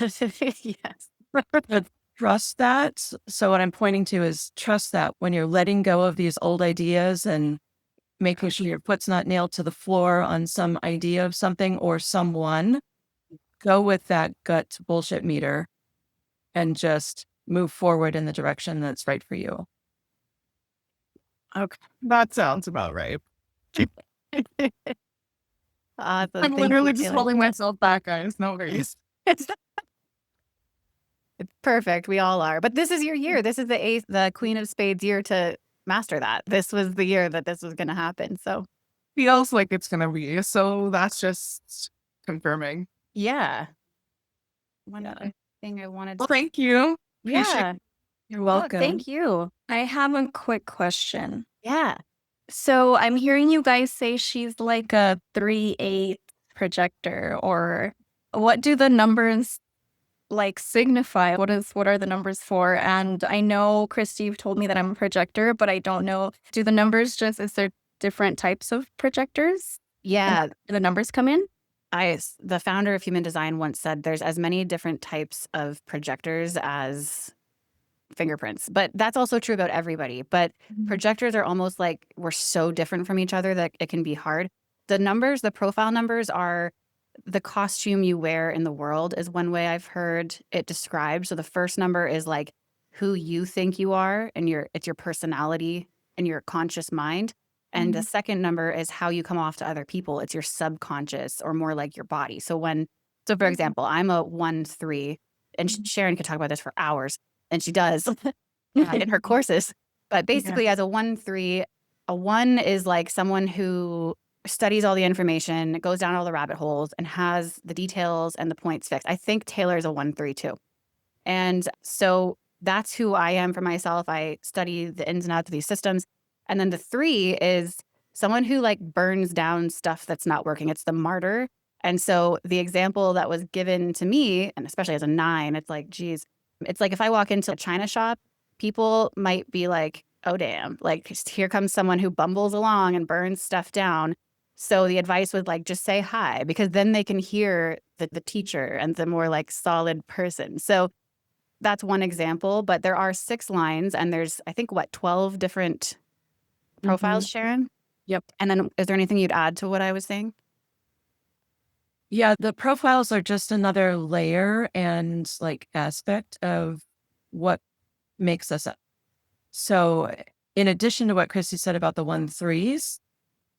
Yes. trust that. So what I'm pointing to is trust that when you're letting go of these old ideas and making sure your foot's not nailed to the floor on some idea of something or someone, go with that gut bullshit meter and just move forward in the direction that's right for you. Okay. That sounds about right. Awesome. I'm Thank literally you, just Taylor. holding myself back, guys. No worries. It's perfect. We all are. But this is your year. This is the Queen of Spades year to master that. This was the year that this was going to happen. So Feels like it's going to be. So that's just confirming. yeah. One other thing I wanted to. Well, thank you. Yeah. You're Oh, welcome. thank you. I have a quick question. Yeah. So I'm hearing you guys say she's like a 3/8 projector, or what do the numbers like signify? What are the numbers for? And I know Christy, you've told me that I'm a projector, but I don't know. Do the numbers is there different types of projectors? Yeah. Do the numbers come in? The founder of human design once said there's as many different types of projectors as fingerprints, but that's also true about everybody. But projectors are almost like we're so different from each other that it can be hard. The numbers, the profile numbers are the costume you wear in the world is one way I've heard it described. So the first number is like who you think you are and it's your personality and your conscious mind. And the second number is how you come off to other people. It's your subconscious or more like your body. So for example, I'm a 1-3 and Sharon could talk about this for hours and she does in her courses. But basically as a 1-3, a 1 is like someone who studies all the information, goes down all the rabbit holes and has the details and the points fixed. I think Taylor's a 1-3 too. And so that's who I am for myself. I study the ins and outs of these systems. And then the 3 is someone who like burns down stuff that's not working. It's the martyr. And so the example that was given to me, and especially as a 9, it's like, geez, it's like if I walk into a china shop, people might be like, oh, damn, like here comes someone who bumbles along and burns stuff down. So the advice was like, just say hi, because then they can hear the teacher and the more like solid person. So that's one example, but there are 6 lines and there's, I think, 12 different profiles, Sharon? Yep. And then is there anything you'd add to what I was saying? Yeah, the profiles are just another layer and like aspect of what makes us up. So in addition to what Christy said about the 1-3s,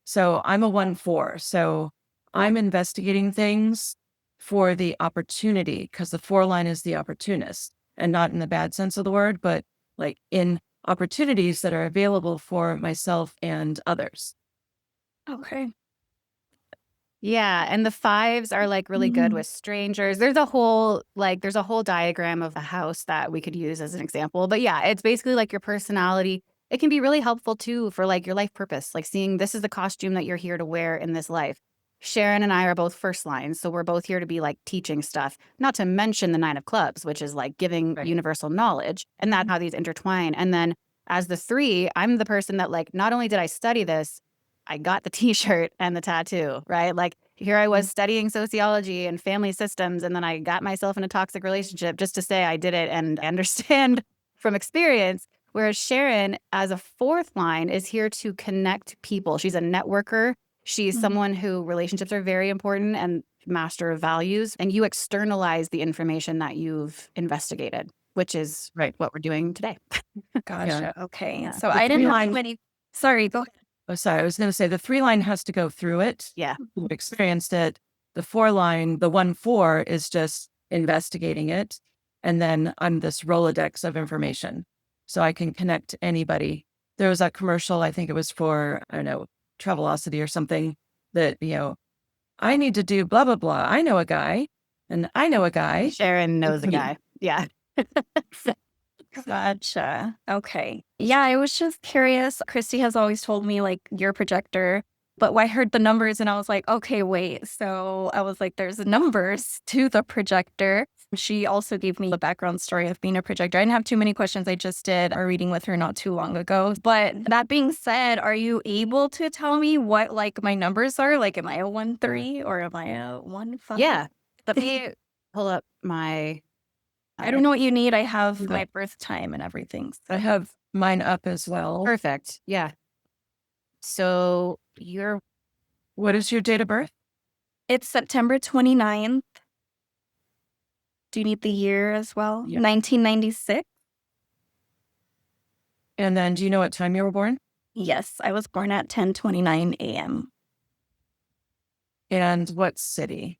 so I'm a 1-4. So I'm investigating things for the opportunity, because the 4 line is the opportunist, and not in the bad sense of the word, but like in opportunities that are available for myself and others. Okay. Yeah, and the 5s are like really good with strangers. There's a whole diagram of the house that we could use as an example. But yeah, it's basically like your personality. It can be really helpful too for like your life purpose, like seeing this is the costume that you're here to wear in this life. Sharon and I are both first lines, so we're both here to be like teaching stuff, not to mention the 9 of clubs, which is like giving Right. universal knowledge, and that's how these intertwine. And then as the 3, I'm the person that like, not only did I study this, I got the t-shirt and the tattoo, right? Like here I was studying sociology and family systems, and then I got myself in a toxic relationship just to say I did it and understand from experience. Whereas Sharon, as a 4th line, is here to connect people. She's a networker. She's someone who relationships are very important and master of values. And you externalize the information that you've investigated, which is what we're doing today. Gotcha. Okay. Yeah. So The I didn't 3 have line- too many. Sorry, go ahead. Oh, sorry. I was going to say the 3 line has to go through it. Yeah. You've experienced it. The 4 line, the 1-4 is just investigating it. And then I'm this Rolodex of information. So I can connect to anybody. There was that commercial, I think it was for, I don't know, Travelocity or something, that, I need to do blah, blah, blah. I know a guy, and I know a guy. Sharon knows a Me. guy. Yeah. Gotcha. Okay. Yeah, I was just curious. Christy has always told me like you're a projector, but I heard the numbers and I was like, okay, wait. So I was like, there's numbers to the projector. She also gave me the background story of being a projector. I didn't have too many questions. I just did a reading with her not too long ago. But that being said, are you able to tell me what like my numbers are? Like, am I a 1-3 or am I a 1-5? Yeah. Let me pull up my. I don't know what you need. I have my birth time and everything. I have mine up as well. Perfect. Yeah. So What is your date of birth? It's September 29th. Do you need the year as well? Yeah. 1996. And then do you know what time you were born? Yes, I was born at 10:29 a.m. And what city?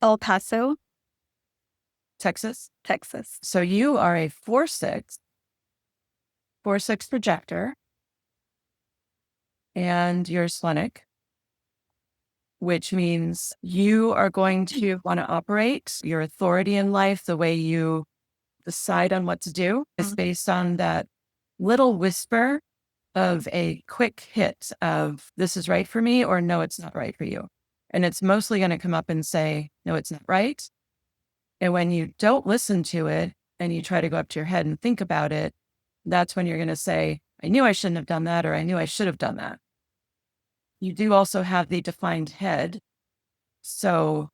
El Paso, Texas? Texas. So you are a 4-6 projector, and you're splenic, which means you are going to want to operate your authority in life. The way you decide on what to do is based on that little whisper of a quick hit of this is right for me or no, it's not right for you. And it's mostly going to come up and say, no, it's not right. And when you don't listen to it and you try to go up to your head and think about it, that's when you're going to say, I knew I shouldn't have done that, or I knew I should have done that. You do also have the defined head. So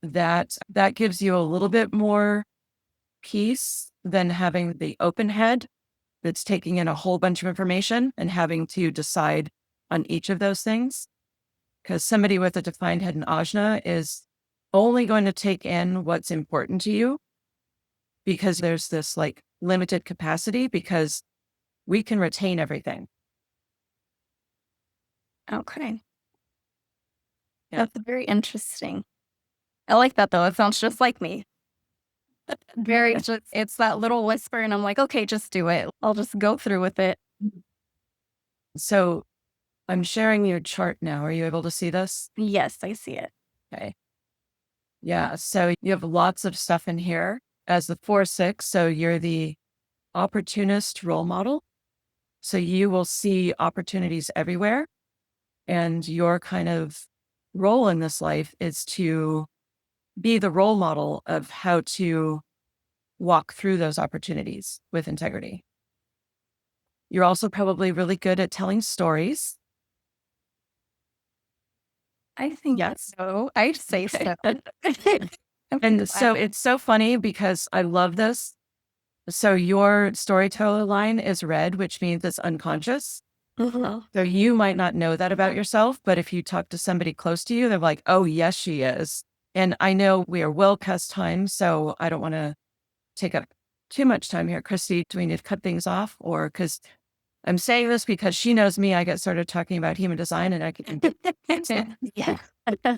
that gives you a little bit more peace than having the open head that's taking in a whole bunch of information and having to decide on each of those things. Because somebody with a defined head and ajna is only going to take in what's important to you, because there's this like limited capacity, because we can retain everything. Okay. Yeah. That's very interesting. I like that though. It sounds just like me. Very just, it's that little whisper and I'm like, okay, just do it. I'll just go through with it. So I'm sharing your chart now. Are you able to see this? Yes, I see it. Okay. Yeah. So you have lots of stuff in here as the 4-6. So you're the opportunist role model. So you will see opportunities everywhere. And your kind of role in this life is to be the role model of how to walk through those opportunities with integrity. You're also probably really good at telling stories. I think so. I'd say so. And so it's so funny because I love this. So your storyteller line is red, which means it's unconscious. So you might not know that about yourself, but if you talk to somebody close to you, they're like, oh, yes, she is. And I know we are well past time, so I don't want to take up too much time here. Christie, do we need to cut things off? Or because I'm saying this because she knows me, I get started talking about human design and I can. Yeah.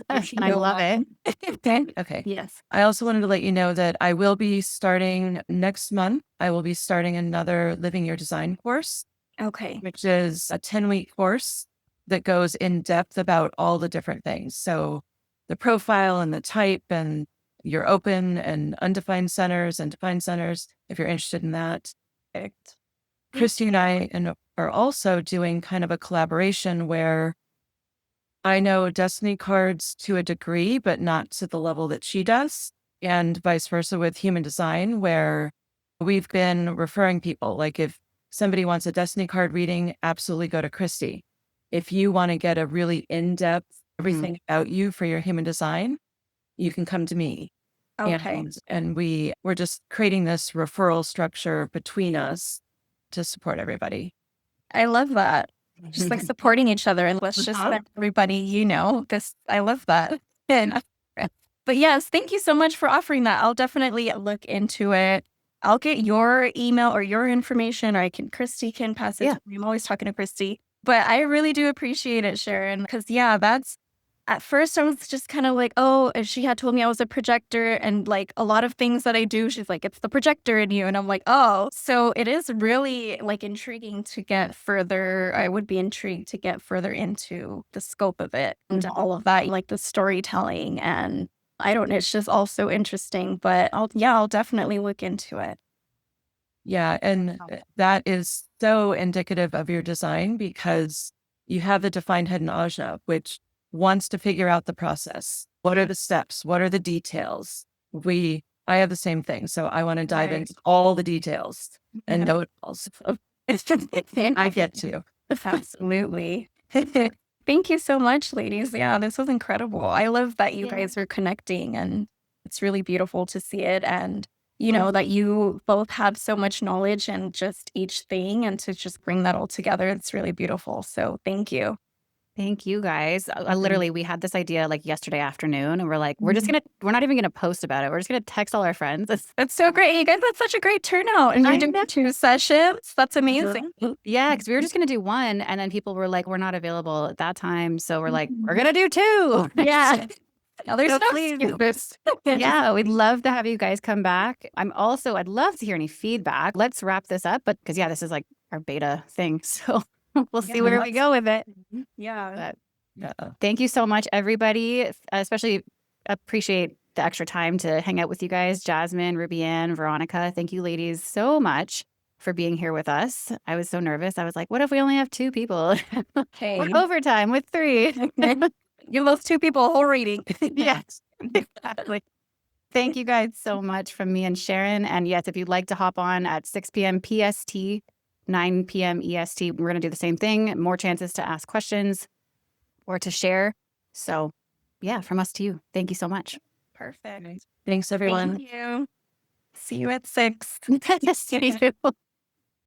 I love it. Okay. Yes. I also wanted to let you know that I will be starting next month. I will be starting another Living Your Design course, Okay. which is a 10-week course that goes in depth about all the different things. So the profile and the type and your open and undefined centers and defined centers, if you're interested in that. Christie and I are also doing kind of a collaboration where I know destiny cards to a degree, but not to the level that she does, and vice versa with human design, where we've been referring people. Like if somebody wants a destiny card reading, absolutely go to Christie. If you want to get a really in-depth everything about you for your human design, you can come to me. Okay. And we're just creating this referral structure between us to support everybody. I love that. Just like supporting each other, and let's just let everybody, this. I love that. And, but yes, thank you so much for offering that. I'll definitely look into it. I'll get your email or your information, or Christie can pass it to me. I'm always talking to Christie. But I really do appreciate it, Sharon, because that's, at first I was just kind of like, oh, and she had told me I was a projector, and like a lot of things that I do, she's like, it's the projector in you. And I'm like, oh, so it is really like intriguing to get further. I would be intrigued to get further into the scope of it and all of that, like the storytelling. And I don't know, it's just all so interesting, but I'll definitely look into it. Yeah. And that is so indicative of your design because you have the defined head and ajna, which wants to figure out the process. What are the steps? What are the details? I have the same thing. So I want to dive into all the details and know it all. I get to. Absolutely. Thank you so much, ladies. Yeah, this was incredible. I love that you guys are connecting, and it's really beautiful to see it. And, that you both have so much knowledge and just each thing, and to just bring that all together. It's really beautiful. So thank you. Thank you guys. Literally, we had this idea like yesterday afternoon, and we're like, we're not even gonna post about it. We're just gonna text all our friends. That's so great. You guys had such a great turnout, and you're doing 2 sessions. That's amazing. Yeah, because we were just gonna do one, and then people were like, we're not available at that time, so we're like, we're gonna do 2. Yeah. Now there's no excuse. Yeah, we'd love to have you guys come back. I'd love to hear any feedback. Let's wrap this up, but because this is like our beta thing, so we'll see where we go with it. Yeah. Thank you so much, everybody. Especially appreciate the extra time to hang out with you guys. Jasmine, Ruby Ann, Veronica, thank you ladies so much for being here with us. I was so nervous. I was like, what if we only have 2 people? Hey. We're overtime with 3. Give those 2 people a whole reading. Yes, exactly. Thank you guys so much from me and Sharon. And yes, if you'd like to hop on at 6 p.m. PST, 9 p.m. EST, we're going to do the same thing. More chances to ask questions or to share. So yeah, from us to you. Thank you so much. Perfect. Thanks, everyone. Thank you. See you at 6. See you.